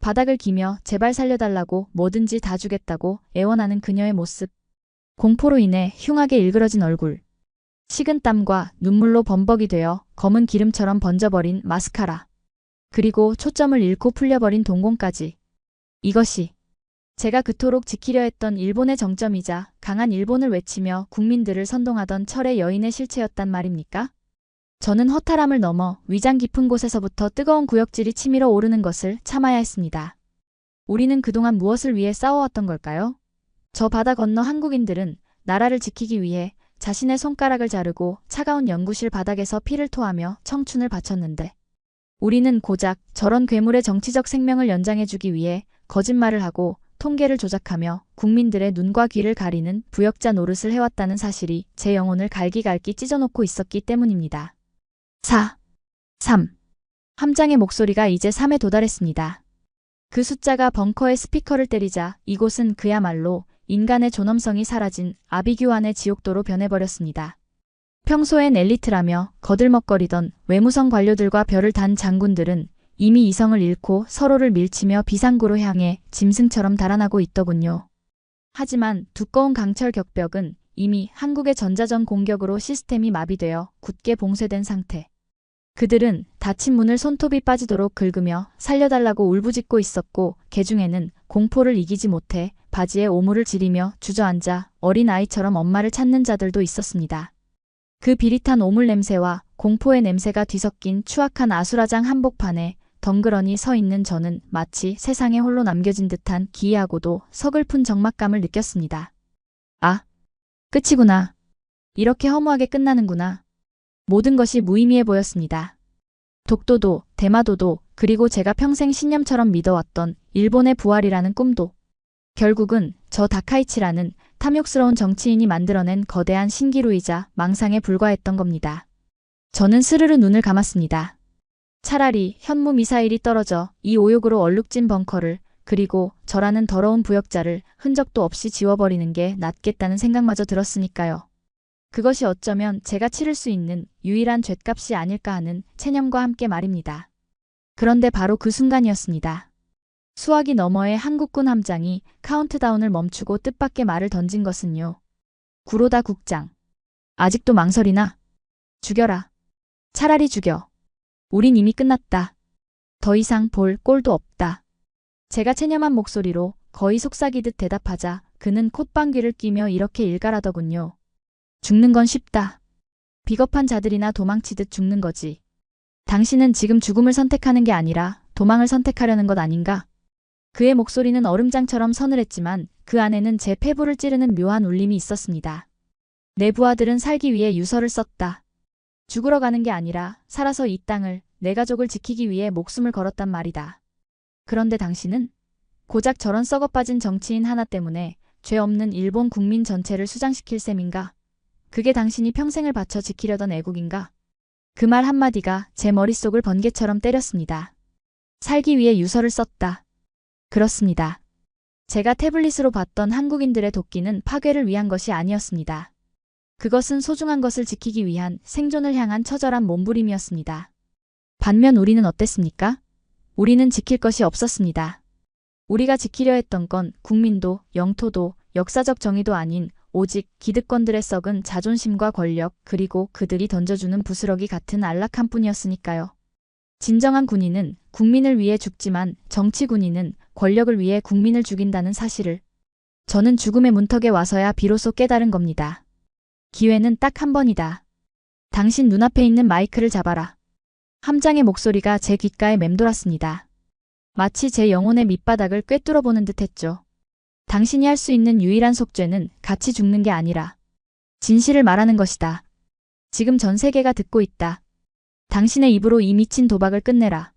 바닥을 기며 제발 살려달라고 뭐든지 다 주겠다고 애원하는 그녀의 모습. 공포로 인해 흉하게 일그러진 얼굴. 식은 땀과 눈물로 범벅이 되어 검은 기름처럼 번져버린 마스카라. 그리고 초점을 잃고 풀려버린 동공까지. 이것이 제가 그토록 지키려 했던 일본의 정점이자 강한 일본을 외치며 국민들을 선동하던 철의 여인의 실체였단 말입니까? 저는 허탈함을 넘어 위장 깊은 곳에서부터 뜨거운 구역질이 치밀어 오르는 것을 참아야 했습니다. 우리는 그동안 무엇을 위해 싸워왔던 걸까요? 저 바다 건너 한국인들은 나라를 지키기 위해 자신의 손가락을 자르고 차가운 연구실 바닥에서 피를 토하며 청춘을 바쳤는데 우리는 고작 저런 괴물의 정치적 생명을 연장해주기 위해 거짓말을 하고 통계를 조작하며 국민들의 눈과 귀를 가리는 부역자 노릇을 해왔다는 사실이 제 영혼을 갈기갈기 찢어놓고 있었기 때문입니다. 4, 3. 함장의 목소리가 이제 3에 도달했습니다. 그 숫자가 벙커의 스피커를 때리자 이곳은 그야말로 인간의 존엄성이 사라진 아비규환의 지옥도로 변해버렸습니다. 평소엔 엘리트라며 거들먹거리던 외무성 관료들과 별을 단 장군들은 이미 이성을 잃고 서로를 밀치며 비상구로 향해 짐승처럼 달아나고 있더군요. 하지만 두꺼운 강철 격벽은 이미 한국의 전자전 공격으로 시스템이 마비되어 굳게 봉쇄된 상태. 그들은 닫힌 문을 손톱이 빠지도록 긁으며 살려달라고 울부짖고 있었고 개중에는 공포를 이기지 못해 바지에 오물을 지리며 주저앉아 어린 아이처럼 엄마를 찾는 자들도 있었습니다. 그 비릿한 오물 냄새와 공포의 냄새가 뒤섞인 추악한 아수라장 한복판에 덩그러니 서 있는 저는 마치 세상에 홀로 남겨진 듯한 기이하고도 서글픈 적막감을 느꼈습니다. 아, 끝이구나. 이렇게 허무하게 끝나는구나. 모든 것이 무의미해 보였습니다. 독도도, 대마도도, 그리고 제가 평생 신념처럼 믿어왔던 일본의 부활이라는 꿈도 결국은 저 다카이치라는 탐욕스러운 정치인이 만들어낸 거대한 신기루이자 망상에 불과했던 겁니다. 저는 스르르 눈을 감았습니다. 차라리 현무 미사일이 떨어져 이 오욕으로 얼룩진 벙커를 그리고 저라는 더러운 부역자를 흔적도 없이 지워버리는 게 낫겠다는 생각마저 들었으니까요. 그것이 어쩌면 제가 치를 수 있는 유일한 죗값이 아닐까 하는 체념과 함께 말입니다. 그런데 바로 그 순간이었습니다. 수화기 너머의 한국군 함장이 카운트다운을 멈추고 뜻밖의 말을 던진 것은요. 구로다 국장. 아직도 망설이나? 죽여라. 차라리 죽여. 우린 이미 끝났다. 더 이상 볼 꼴도 없다. 제가 체념한 목소리로 거의 속삭이듯 대답하자 그는 콧방귀를 뀌며 이렇게 일갈하더군요. 죽는 건 쉽다. 비겁한 자들이나 도망치듯 죽는 거지. 당신은 지금 죽음을 선택하는 게 아니라 도망을 선택하려는 것 아닌가? 그의 목소리는 얼음장처럼 서늘했지만 그 안에는 제 폐부를 찌르는 묘한 울림이 있었습니다. 내 부하들은 살기 위해 유서를 썼다. 죽으러 가는 게 아니라 살아서 이 땅을, 내 가족을 지키기 위해 목숨을 걸었단 말이다. 그런데 당신은 고작 저런 썩어빠진 정치인 하나 때문에 죄 없는 일본 국민 전체를 수장시킬 셈인가? 그게 당신이 평생을 바쳐 지키려던 애국인가? 그 말 한마디가 제 머릿속을 번개처럼 때렸습니다. 살기 위해 유서를 썼다. 그렇습니다. 제가 태블릿으로 봤던 한국인들의 도끼는 파괴를 위한 것이 아니었습니다. 그것은 소중한 것을 지키기 위한 생존을 향한 처절한 몸부림이었습니다. 반면 우리는 어땠습니까? 우리는 지킬 것이 없었습니다. 우리가 지키려 했던 건 국민도, 영토도, 역사적 정의도 아닌 오직 기득권들의 썩은 자존심과 권력 그리고 그들이 던져주는 부스러기 같은 안락함 뿐이었으니까요. 진정한 군인은 국민을 위해 죽지만 정치 군인은 권력을 위해 국민을 죽인다는 사실을 저는 죽음의 문턱에 와서야 비로소 깨달은 겁니다. 기회는 딱 한 번이다. 당신 눈앞에 있는 마이크를 잡아라. 함장의 목소리가 제 귓가에 맴돌았습니다. 마치 제 영혼의 밑바닥을 꿰뚫어보는 듯했죠. 당신이 할 수 있는 유일한 속죄는 같이 죽는 게 아니라 진실을 말하는 것이다. 지금 전 세계가 듣고 있다. 당신의 입으로 이 미친 도박을 끝내라.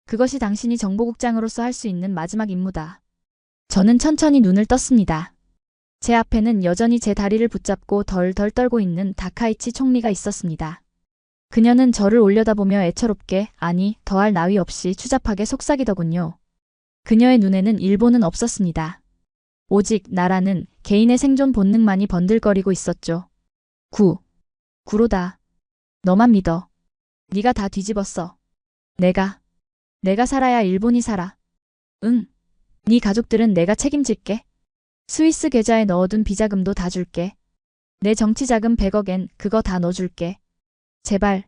그것이 당신이 정보국장으로서 할 수 있는 마지막 임무다. 저는 천천히 눈을 떴습니다. 제 앞에는 여전히 제 다리를 붙잡고 덜덜 떨고 있는 다카이치 총리가 있었습니다. 그녀는 저를 올려다보며 애처롭게 아니 더할 나위 없이 추잡하게 속삭이더군요. 그녀의 눈에는 일본은 없었습니다. 오직 나라는 개인의 생존 본능만이 번들거리고 있었죠. 구로다. 너만 믿어. 네가 다 뒤집었어. 내가 살아야 일본이 살아. 응. 네 가족들은 내가 책임질게. 스위스 계좌에 넣어둔 비자금도 다 줄게. 내 정치자금 100억엔 그거 다 넣어줄게. 제발.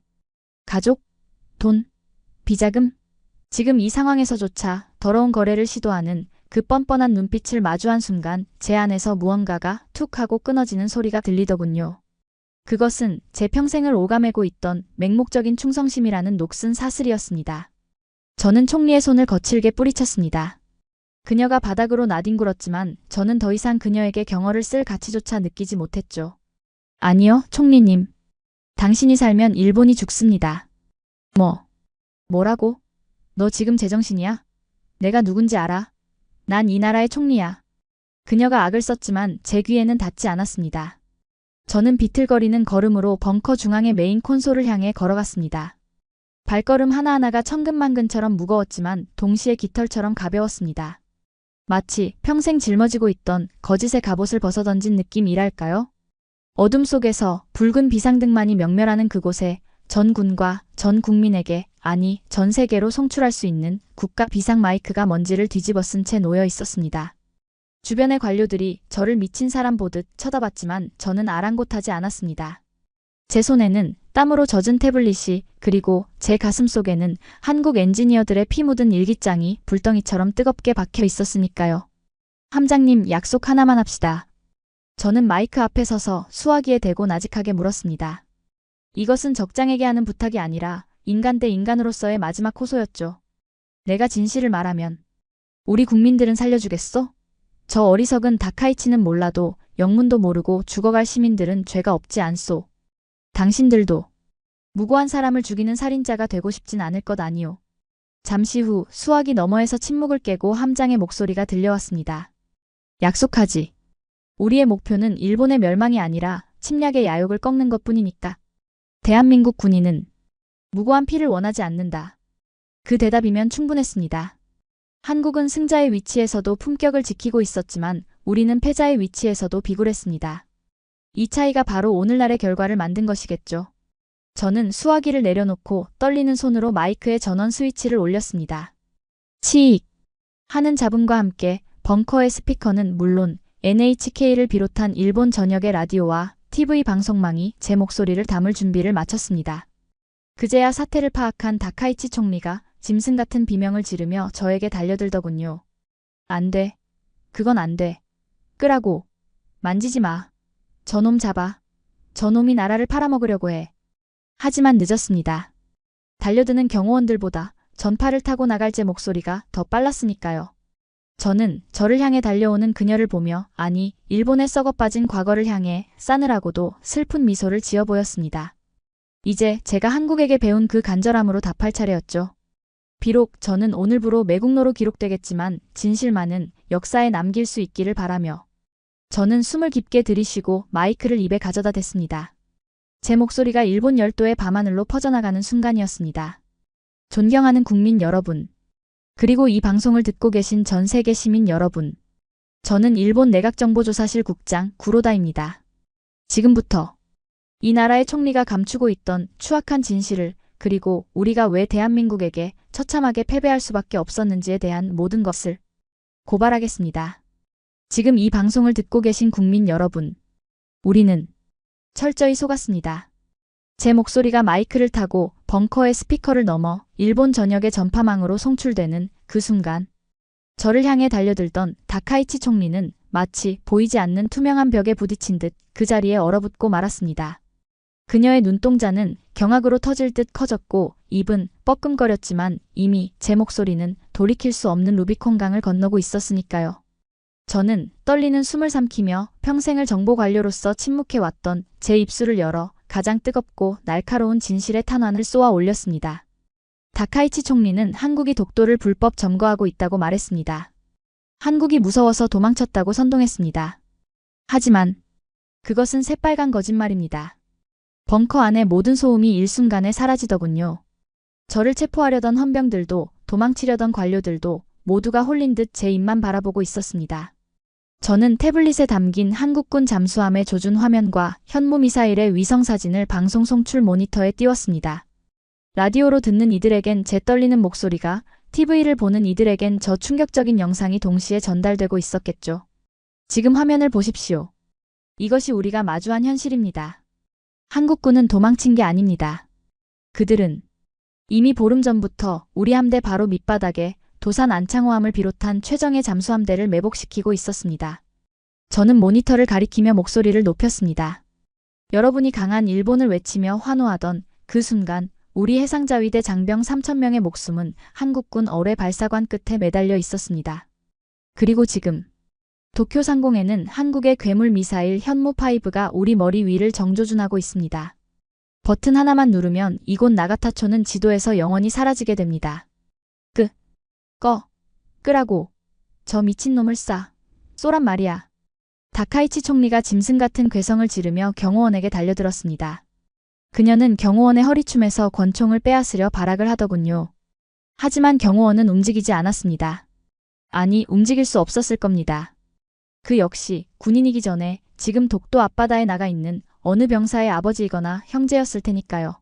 가족? 돈? 비자금? 지금 이 상황에서조차 더러운 거래를 시도하는 그 뻔뻔한 눈빛을 마주한 순간 제 안에서 무언가가 툭 하고 끊어지는 소리가 들리더군요. 그것은 제 평생을 오가매고 있던 맹목적인 충성심이라는 녹슨 사슬이었습니다. 저는 총리의 손을 거칠게 뿌리쳤습니다. 그녀가 바닥으로 나뒹굴었지만 저는 더 이상 그녀에게 경어를 쓸 가치조차 느끼지 못했죠. 아니요, 총리님. 당신이 살면 일본이 죽습니다. 뭐라고? 너 지금 제정신이야? 내가 누군지 알아? 난 이 나라의 총리야. 그녀가 악을 썼지만 제 귀에는 닿지 않았습니다. 저는 비틀거리는 걸음으로 벙커 중앙의 메인 콘솔을 향해 걸어갔습니다. 발걸음 하나하나가 천근만근처럼 무거웠지만 동시에 깃털처럼 가벼웠습니다. 마치 평생 짊어지고 있던 거짓의 갑옷을 벗어던진 느낌이랄까요? 어둠 속에서 붉은 비상등만이 명멸하는 그곳에 전 군과 전 국민에게, 아니 전 세계로 송출할 수 있는 국가 비상 마이크가 먼지를 뒤집어 쓴 채 놓여 있었습니다. 주변의 관료들이 저를 미친 사람 보듯 쳐다봤지만 저는 아랑곳하지 않았습니다. 제 손에는 땀으로 젖은 태블릿이, 그리고 제 가슴 속에는 한국 엔지니어들의 피 묻은 일기장이 불덩이처럼 뜨겁게 박혀 있었으니까요. 함장님, 약속 하나만 합시다. 저는 마이크 앞에 서서 수화기에 대고 나직하게 물었습니다. 이것은 적장에게 하는 부탁이 아니라 인간 대 인간으로서의 마지막 호소였죠. 내가 진실을 말하면 우리 국민들은 살려주겠어? 저 어리석은 다카이치는 몰라도 영문도 모르고 죽어갈 시민들은 죄가 없지 않소. 당신들도 무고한 사람을 죽이는 살인자가 되고 싶진 않을 것 아니오. 잠시 후 수화기 너머에서 침묵을 깨고 함장의 목소리가 들려왔습니다. 약속하지. 우리의 목표는 일본의 멸망이 아니라 침략의 야욕을 꺾는 것뿐이니까. 대한민국 군인은 무고한 피를 원하지 않는다. 그 대답이면 충분했습니다. 한국은 승자의 위치에서도 품격을 지키고 있었지만 우리는 패자의 위치에서도 비굴했습니다. 이 차이가 바로 오늘날의 결과를 만든 것이겠죠. 저는 수화기를 내려놓고 떨리는 손으로 마이크의 전원 스위치를 올렸습니다. 치익 하는 잡음과 함께 벙커의 스피커는 물론 NHK를 비롯한 일본 전역의 라디오와 TV 방송망이 제 목소리를 담을 준비를 마쳤습니다. 그제야 사태를 파악한 다카이치 총리가 짐승 같은 비명을 지르며 저에게 달려들더군요. 안 돼. 그건 안 돼. 끄라고. 만지지 마. 저놈 잡아. 저놈이 나라를 팔아먹으려고 해. 하지만 늦었습니다. 달려드는 경호원들보다 전파를 타고 나갈 제 목소리가 더 빨랐으니까요. 저는 저를 향해 달려오는 그녀를 보며, 아니 일본의 썩어빠진 과거를 향해 싸늘하고도 슬픈 미소를 지어 보였습니다. 이제 제가 한국에게 배운 그 간절함으로 답할 차례였죠. 비록 저는 오늘부로 매국노로 기록되겠지만 진실만은 역사에 남길 수 있기를 바라며 저는 숨을 깊게 들이쉬고 마이크를 입에 가져다 댔습니다. 제 목소리가 일본 열도의 밤하늘로 퍼져나가는 순간이었습니다. 존경하는 국민 여러분, 그리고 이 방송을 듣고 계신 전 세계 시민 여러분, 저는 일본 내각정보조사실 국장 구로다입니다. 지금부터 이 나라의 총리가 감추고 있던 추악한 진실을, 그리고 우리가 왜 대한민국에게 처참하게 패배할 수밖에 없었는지에 대한 모든 것을 고발하겠습니다. 지금 이 방송을 듣고 계신 국민 여러분, 우리는 철저히 속았습니다. 제 목소리가 마이크를 타고 벙커의 스피커를 넘어 일본 전역의 전파망으로 송출되는 그 순간, 저를 향해 달려들던 다카이치 총리는 마치 보이지 않는 투명한 벽에 부딪힌 듯 그 자리에 얼어붙고 말았습니다. 그녀의 눈동자는 경악으로 터질 듯 커졌고 입은 뻐끔거렸지만 이미 제 목소리는 돌이킬 수 없는 루비콘강을 건너고 있었으니까요. 저는 떨리는 숨을 삼키며 평생을 정보관료로서 침묵해왔던 제 입술을 열어 가장 뜨겁고 날카로운 진실의 탄환을 쏘아 올렸습니다. 다카이치 총리는 한국이 독도를 불법 점거하고 있다고 말했습니다. 한국이 무서워서 도망쳤다고 선동했습니다. 하지만 그것은 새빨간 거짓말입니다. 벙커 안의 모든 소음이 일순간에 사라지더군요. 저를 체포하려던 헌병들도 도망치려던 관료들도 모두가 홀린 듯 제 입만 바라보고 있었습니다. 저는 태블릿에 담긴 한국군 잠수함의 조준 화면과 현무미사일의 위성사진을 방송 송출 모니터에 띄웠습니다. 라디오로 듣는 이들에겐 제 떨리는 목소리가, TV를 보는 이들에겐 저 충격적인 영상이 동시에 전달되고 있었겠죠. 지금 화면을 보십시오. 이것이 우리가 마주한 현실입니다. 한국군은 도망친 게 아닙니다. 그들은 이미 보름 전부터 우리 함대 바로 밑바닥에 도산 안창호함을 비롯한 최정예 잠수함대를 매복시키고 있었습니다. 저는 모니터를 가리키며 목소리를 높였습니다. 여러분이 강한 일본을 외치며 환호하던 그 순간 우리 해상자위대 장병 3,000명의 목숨은 한국군 어뢰 발사관 끝에 매달려 있었습니다. 그리고 지금 도쿄 상공에는 한국의 괴물 미사일 현무5가 우리 머리 위를 정조준하고 있습니다. 버튼 하나만 누르면 이곳 나가타초는 지도에서 영원히 사라지게 됩니다. 끄라고. 저 미친놈을 쏘란 말이야. 다카이치 총리가 짐승 같은 괴성을 지르며 경호원에게 달려들었습니다. 그녀는 경호원의 허리춤에서 권총을 빼앗으려 발악을 하더군요. 하지만 경호원은 움직이지 않았습니다. 아니, 움직일 수 없었을 겁니다. 그 역시 군인이기 전에 지금 독도 앞바다에 나가 있는 어느 병사의 아버지이거나 형제였을 테니까요.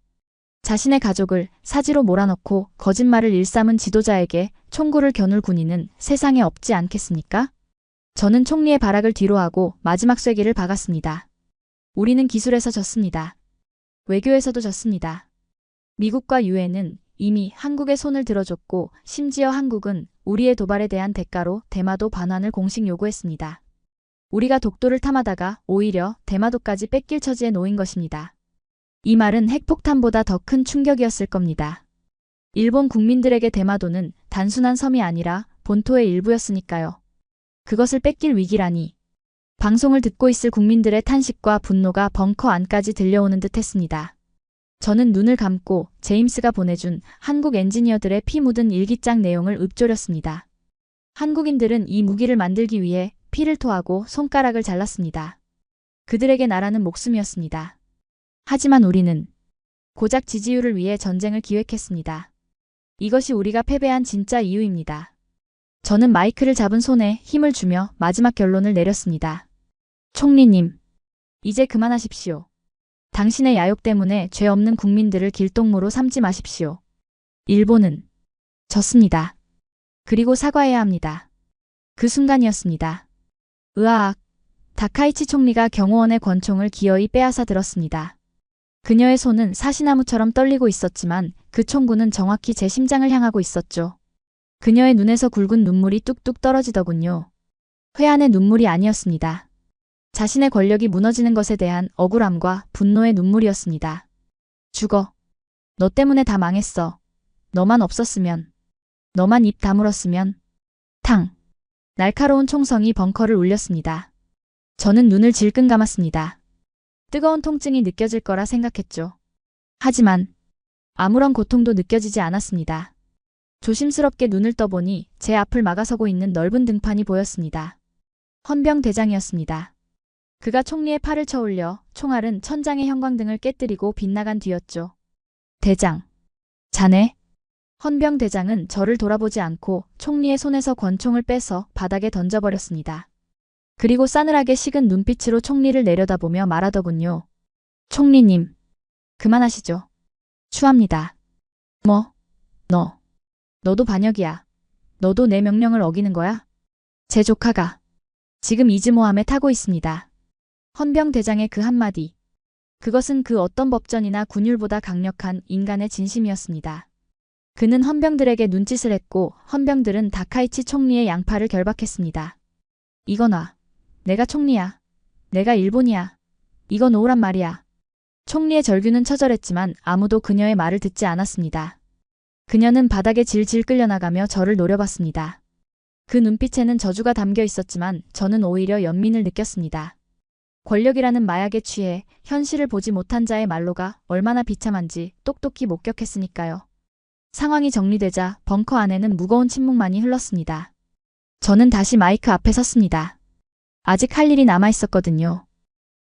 자신의 가족을 사지로 몰아넣고 거짓말을 일삼은 지도자에게 총구를 겨눌 군인은 세상에 없지 않겠습니까? 저는 총리의 발악을 뒤로하고 마지막 쐐기를 박았습니다. 우리는 기술에서 졌습니다. 외교에서도 졌습니다. 미국과 유엔은 이미 한국의 손을 들어줬고 심지어 한국은 우리의 도발에 대한 대가로 대마도 반환을 공식 요구했습니다. 우리가 독도를 탐하다가 오히려 대마도까지 뺏길 처지에 놓인 것입니다. 이 말은 핵폭탄보다 더 큰 충격이었을 겁니다. 일본 국민들에게 대마도는 단순한 섬이 아니라 본토의 일부였으니까요. 그것을 뺏길 위기라니. 방송을 듣고 있을 국민들의 탄식과 분노가 벙커 안까지 들려오는 듯 했습니다. 저는 눈을 감고 제임스가 보내준 한국 엔지니어들의 피 묻은 일기장 내용을 읊조렸습니다. 한국인들은 이 무기를 만들기 위해 피를 토하고 손가락을 잘랐습니다. 그들에게 나라는 목숨이었습니다. 하지만 우리는 고작 지지율을 위해 전쟁을 기획했습니다. 이것이 우리가 패배한 진짜 이유입니다. 저는 마이크를 잡은 손에 힘을 주며 마지막 결론을 내렸습니다. 총리님, 이제 그만하십시오. 당신의 야욕 때문에 죄 없는 국민들을 길동무로 삼지 마십시오. 일본은 졌습니다. 그리고 사과해야 합니다. 그 순간이었습니다. 으아악! 다카이치 총리가 경호원의 권총을 기어이 빼앗아 들었습니다. 그녀의 손은 사시나무처럼 떨리고 있었지만 그 총구는 정확히 제 심장을 향하고 있었죠. 그녀의 눈에서 굵은 눈물이 뚝뚝 떨어지더군요. 회한의 눈물이 아니었습니다. 자신의 권력이 무너지는 것에 대한 억울함과 분노의 눈물이었습니다. 죽어. 너 때문에 다 망했어. 너만 없었으면. 너만 입 다물었으면. 탕. 날카로운 총성이 벙커를 울렸습니다. 저는 눈을 질끈 감았습니다. 뜨거운 통증이 느껴질 거라 생각했죠. 하지만 아무런 고통도 느껴지지 않았습니다. 조심스럽게 눈을 떠보니 제 앞을 막아서고 있는 넓은 등판이 보였습니다. 헌병 대장이었습니다. 그가 총리의 팔을 쳐올려 총알은 천장의 형광등을 깨뜨리고 빗나간 뒤였죠. 대장. 자네? 헌병 대장은 저를 돌아보지 않고 총리의 손에서 권총을 빼서 바닥에 던져버렸습니다. 그리고 싸늘하게 식은 눈빛으로 총리를 내려다보며 말하더군요. 총리님, 그만하시죠. 추합니다. 뭐? 너도 반역이야. 너도 내 명령을 어기는 거야? 제 조카가 지금 이즈모함에 타고 있습니다. 헌병 대장의 그 한마디. 그것은 그 어떤 법전이나 군율보다 강력한 인간의 진심이었습니다. 그는 헌병들에게 눈짓을 했고 헌병들은 다카이치 총리의 양팔을 결박했습니다. 이거 놔. 내가 총리야. 내가 일본이야. 이거 놓으란 말이야. 총리의 절규는 처절했지만 아무도 그녀의 말을 듣지 않았습니다. 그녀는 바닥에 질질 끌려나가며 저를 노려봤습니다. 그 눈빛에는 저주가 담겨 있었지만 저는 오히려 연민을 느꼈습니다. 권력이라는 마약에 취해 현실을 보지 못한 자의 말로가 얼마나 비참한지 똑똑히 목격했으니까요. 상황이 정리되자 벙커 안에는 무거운 침묵만이 흘렀습니다. 저는 다시 마이크 앞에 섰습니다. 아직 할 일이 남아있었거든요.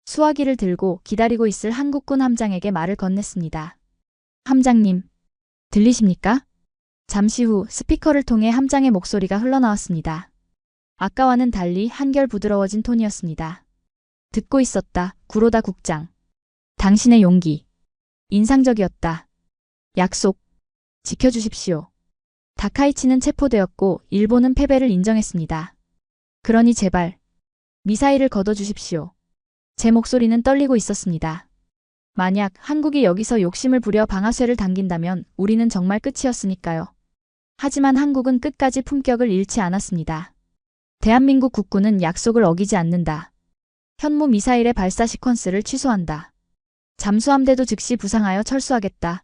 수화기를 들고 기다리고 있을 한국군 함장에게 말을 건넸습니다. 함장님, 들리십니까? 잠시 후 스피커를 통해 함장의 목소리가 흘러나왔습니다. 아까와는 달리 한결 부드러워진 톤이었습니다. 듣고 있었다, 구로다 국장. 당신의 용기. 인상적이었다. 약속. 지켜주십시오. 다카이치는 체포되었고 일본은 패배를 인정했습니다. 그러니 제발 미사일을 걷어주십시오. 제 목소리는 떨리고 있었습니다. 만약 한국이 여기서 욕심을 부려 방아쇠를 당긴다면 우리는 정말 끝이었으니까요. 하지만 한국은 끝까지 품격을 잃지 않았습니다. 대한민국 국군은 약속을 어기지 않는다. 현무 미사일의 발사 시퀀스를 취소한다. 잠수함대도 즉시 부상하여 철수하겠다.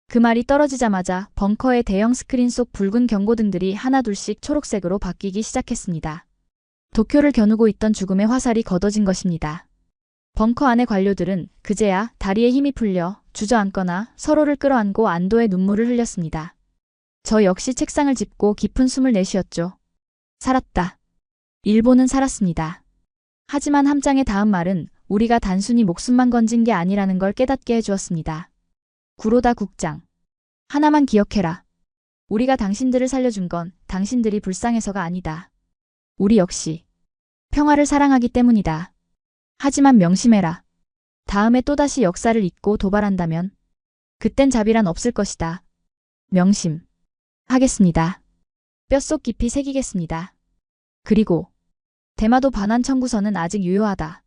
그 말이 떨어지자마자 벙커의 대형 스크린 속 붉은 경고등들이 하나둘씩 초록색으로 바뀌기 시작했습니다. 도쿄를 겨누고 있던 죽음의 화살이 걷어진 것입니다. 벙커 안의 관료들은 그제야 다리에 힘이 풀려 주저앉거나 서로를 끌어안고 안도의 눈물을 흘렸습니다. 저 역시 책상을 짚고 깊은 숨을 내쉬었죠. 살았다. 일본은 살았습니다. 하지만 함장의 다음 말은 우리가 단순히 목숨만 건진 게 아니라는 걸 깨닫게 해주었습니다. 구로다 국장. 하나만 기억해라. 우리가 당신들을 살려준 건 당신들이 불쌍해서가 아니다. 우리 역시 평화를 사랑하기 때문이다. 하지만 명심해라. 다음에 또다시 역사를 잊고 도발한다면 그땐 자비란 없을 것이다. 명심. 하겠습니다. 뼛속 깊이 새기겠습니다. 그리고 대마도 반환 청구서는 아직 유효하다.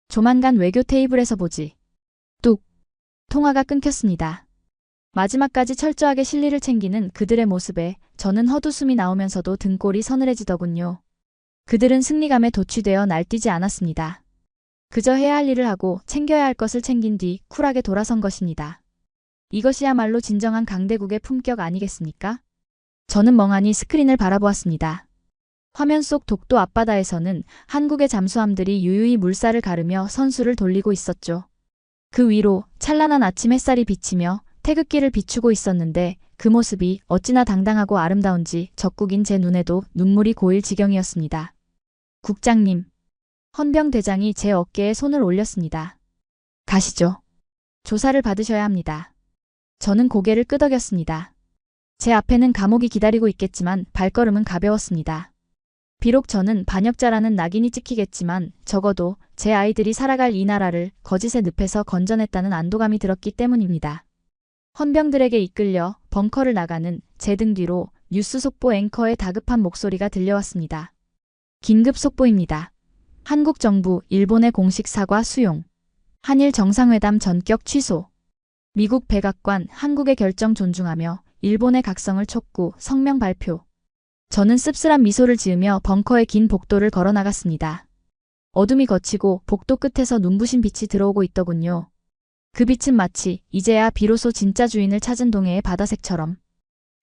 조만간 외교 테이블에서 보지. 뚝. 통화가 끊겼습니다. 마지막까지 철저하게 실리를 챙기는 그들의 모습에 저는 헛웃음이 나오면서도 등골이 서늘해지더군요. 그들은 승리감에 도취되어 날뛰지 않았습니다. 그저 해야 할 일을 하고 챙겨야 할 것을 챙긴 뒤 쿨하게 돌아선 것입니다. 이것이야말로 진정한 강대국의 품격 아니겠습니까? 저는 멍하니 스크린을 바라보았습니다. 화면 속 독도 앞바다에서는 한국의 잠수함들이 유유히 물살을 가르며 선수를 돌리고 있었죠. 그 위로 찬란한 아침 햇살이 비치며 태극기를 비추고 있었는데 그 모습이 어찌나 당당하고 아름다운지 적국인 제 눈에도 눈물이 고일 지경이었습니다. 국장님. 헌병 대장이 제 어깨에 손을 올렸습니다. 가시죠. 조사를 받으셔야 합니다. 저는 고개를 끄덕였습니다. 제 앞에는 감옥이 기다리고 있겠지만 발걸음은 가벼웠습니다. 비록 저는 반역자라는 낙인이 찍히겠지만 적어도 제 아이들이 살아갈 이 나라를 거짓의 늪에서 건져냈다는 안도감이 들었기 때문입니다. 헌병들에게 이끌려 벙커를 나가는 제 등 뒤로 뉴스 속보 앵커의 다급한 목소리가 들려왔습니다. 긴급 속보입니다. 한국 정부 일본의 공식 사과 수용. 한일 정상회담 전격 취소. 미국 백악관 한국의 결정 존중하며 일본의 각성을 촉구 성명 발표. 저는 씁쓸한 미소를 지으며 벙커의 긴 복도를 걸어 나갔습니다. 어둠이 걷히고 복도 끝에서 눈부신 빛이 들어오고 있더군요. 그 빛은 마치 이제야 비로소 진짜 주인을 찾은 동해의 바다색처럼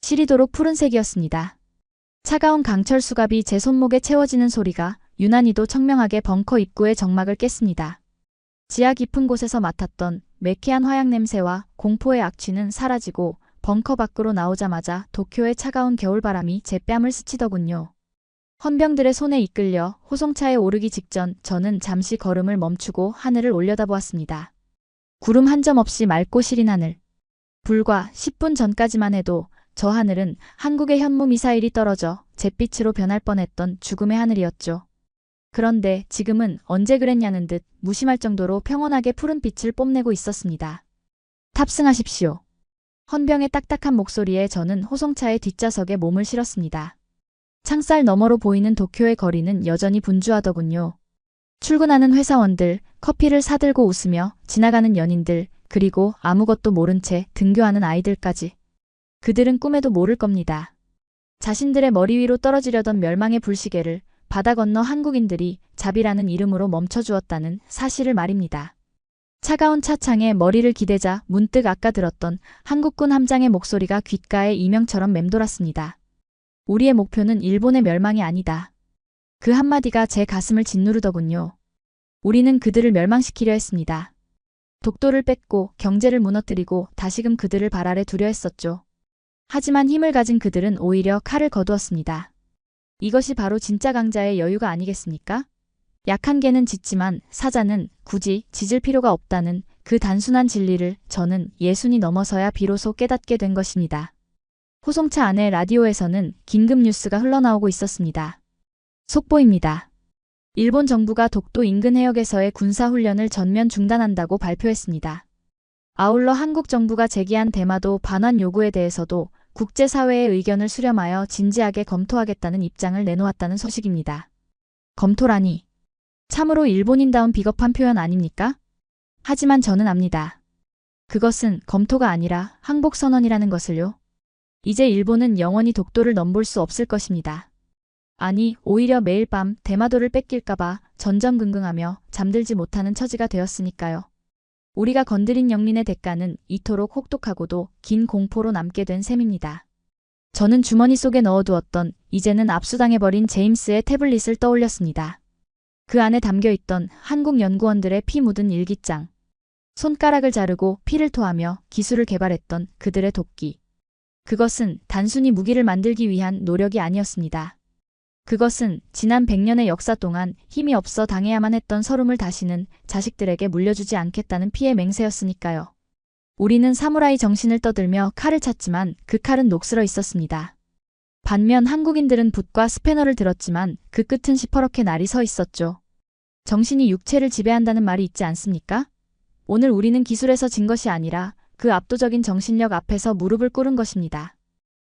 시리도록 푸른색이었습니다. 차가운 강철 수갑이 제 손목에 채워지는 소리가 유난히도 청명하게 벙커 입구의 정막을 깼습니다. 지하 깊은 곳에서 맡았던 매캐한 화약 냄새와 공포의 악취는 사라지고 벙커 밖으로 나오자마자 도쿄의 차가운 겨울바람이 제 뺨을 스치더군요. 헌병들의 손에 이끌려 호송차에 오르기 직전 저는 잠시 걸음을 멈추고 하늘을 올려다보았습니다. 구름 한 점 없이 맑고 시린 하늘. 불과 10분 전까지만 해도 저 하늘은 한국의 현무 미사일이 떨어져 잿빛으로 변할 뻔했던 죽음의 하늘이었죠. 그런데 지금은 언제 그랬냐는 듯 무심할 정도로 평온하게 푸른 빛을 뽐내고 있었습니다. 탑승하십시오. 헌병의 딱딱한 목소리에 저는 호송차의 뒷좌석에 몸을 실었습니다. 창살 너머로 보이는 도쿄의 거리는 여전히 분주하더군요. 출근하는 회사원들, 커피를 사들고 웃으며 지나가는 연인들, 그리고 아무것도 모른 채 등교하는 아이들까지. 그들은 꿈에도 모를 겁니다. 자신들의 머리 위로 떨어지려던 멸망의 불시계를 바다 건너 한국인들이 자비라는 이름으로 멈춰주었다는 사실을 말입니다. 차가운 차창에 머리를 기대자 문득 아까 들었던 한국군 함장의 목소리가 귓가에 이명처럼 맴돌았습니다. 우리의 목표는 일본의 멸망이 아니다. 그 한마디가 제 가슴을 짓누르더군요. 우리는 그들을 멸망시키려 했습니다. 독도를 뺏고 경제를 무너뜨리고 다시금 그들을 발 아래 두려 했었죠. 하지만 힘을 가진 그들은 오히려 칼을 거두었습니다. 이것이 바로 진짜 강자의 여유가 아니겠습니까? 약한 개는 짖지만 사자는 굳이 짖을 필요가 없다는 그 단순한 진리를 저는 예순이 넘어서야 비로소 깨닫게 된 것입니다. 호송차 안의 라디오에서는 긴급 뉴스가 흘러나오고 있었습니다. 속보입니다. 일본 정부가 독도 인근 해역에서의 군사훈련을 전면 중단한다고 발표했습니다. 아울러 한국 정부가 제기한 대마도 반환 요구에 대해서도 국제사회의 의견을 수렴하여 진지하게 검토하겠다는 입장을 내놓았다는 소식입니다. 검토라니. 참으로 일본인다운 비겁한 표현 아닙니까? 하지만 저는 압니다. 그것은 검토가 아니라 항복선언이라는 것을요. 이제 일본은 영원히 독도를 넘볼 수 없을 것입니다. 아니, 오히려 매일 밤 대마도를 뺏길까봐 전전긍긍하며 잠들지 못하는 처지가 되었으니까요. 우리가 건드린 영린의 대가는 이토록 혹독하고도 긴 공포로 남게 된 셈입니다. 저는 주머니 속에 넣어두었던 이제는 압수당해버린 제임스의 태블릿을 떠올렸습니다. 그 안에 담겨있던 한국 연구원들의 피 묻은 일기장. 손가락을 자르고 피를 토하며 기술을 개발했던 그들의 도끼. 그것은 단순히 무기를 만들기 위한 노력이 아니었습니다. 그것은 지난 100년의 역사 동안 힘이 없어 당해야만 했던 서름을 다시는 자식들에게 물려주지 않겠다는 피의 맹세였으니까요. 우리는 사무라이 정신을 떠들며 칼을 찾지만 그 칼은 녹슬어 있었습니다. 반면 한국인들은 붓과 스패너를 들었지만 그 끝은 시퍼렇게 날이 서 있었죠. 정신이 육체를 지배한다는 말이 있지 않습니까? 오늘 우리는 기술에서 진 것이 아니라 그 압도적인 정신력 앞에서 무릎을 꿇은 것입니다.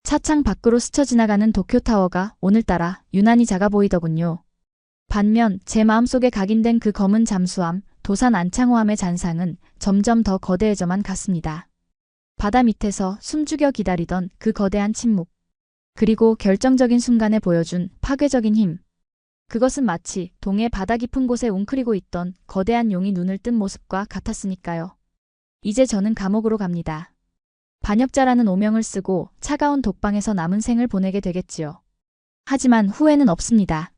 차창 밖으로 스쳐 지나가는 도쿄타워가 오늘따라 유난히 작아 보이더군요. 반면 제 마음속에 각인된 그 검은 잠수함, 도산 안창호함의 잔상은 점점 더 거대해져만 갔습니다. 바다 밑에서 숨죽여 기다리던 그 거대한 침묵. 그리고 결정적인 순간에 보여준 파괴적인 힘. 그것은 마치 동해 바다 깊은 곳에 웅크리고 있던 거대한 용이 눈을 뜬 모습과 같았으니까요. 이제 저는 감옥으로 갑니다. 반역자라는 오명을 쓰고 차가운 독방에서 남은 생을 보내게 되겠지요. 하지만 후회는 없습니다.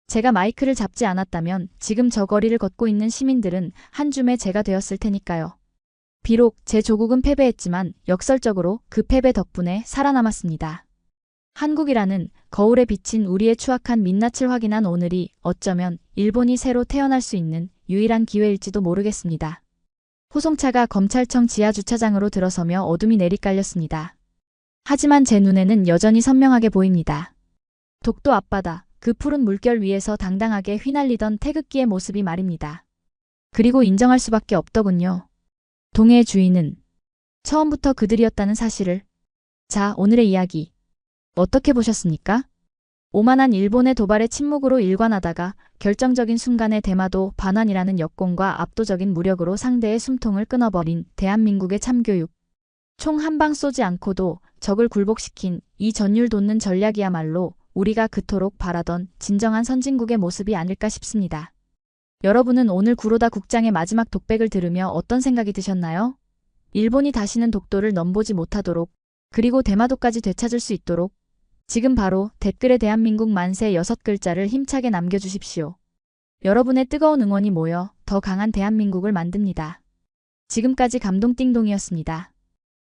제가 마이크를 잡지 않았다면 지금 저 거리를 걷고 있는 시민들은 한 줌의 제가 되었을 테니까요. 비록 제 조국은 패배했지만 역설적으로 그 패배 덕분에 살아남았습니다. 한국이라는 거울에 비친 우리의 추악한 민낯을 확인한 오늘이 어쩌면 일본이 새로 태어날 수 있는 유일한 기회일지도 모르겠습니다. 호송차가 검찰청 지하주차장으로 들어서며 어둠이 내리깔렸습니다. 하지만 제 눈에는 여전히 선명하게 보입니다. 독도 앞바다, 그 푸른 물결 위에서 당당하게 휘날리던 태극기의 모습이 말입니다. 그리고 인정할 수밖에 없더군요. 동해의 주인은 처음부터 그들이었다는 사실을. 자, 오늘의 이야기. 어떻게 보셨습니까? 오만한 일본의 도발에 침묵으로 일관하다가 결정적인 순간에 대마도 반환이라는 역공과 압도적인 무력으로 상대의 숨통을 끊어버린 대한민국의 참교육. 총 한 방 쏘지 않고도 적을 굴복시킨 이 전율 돋는 전략이야말로 우리가 그토록 바라던 진정한 선진국의 모습이 아닐까 싶습니다. 여러분은 오늘 구로다 국장의 마지막 독백을 들으며 어떤 생각이 드셨나요? 일본이 다시는 독도를 넘보지 못하도록, 그리고 대마도까지 되찾을 수 있도록 지금 바로 댓글에 대한민국 만세 6글자를 힘차게 남겨주십시오. 여러분의 뜨거운 응원이 모여 더 강한 대한민국을 만듭니다. 지금까지 감동띵동이었습니다.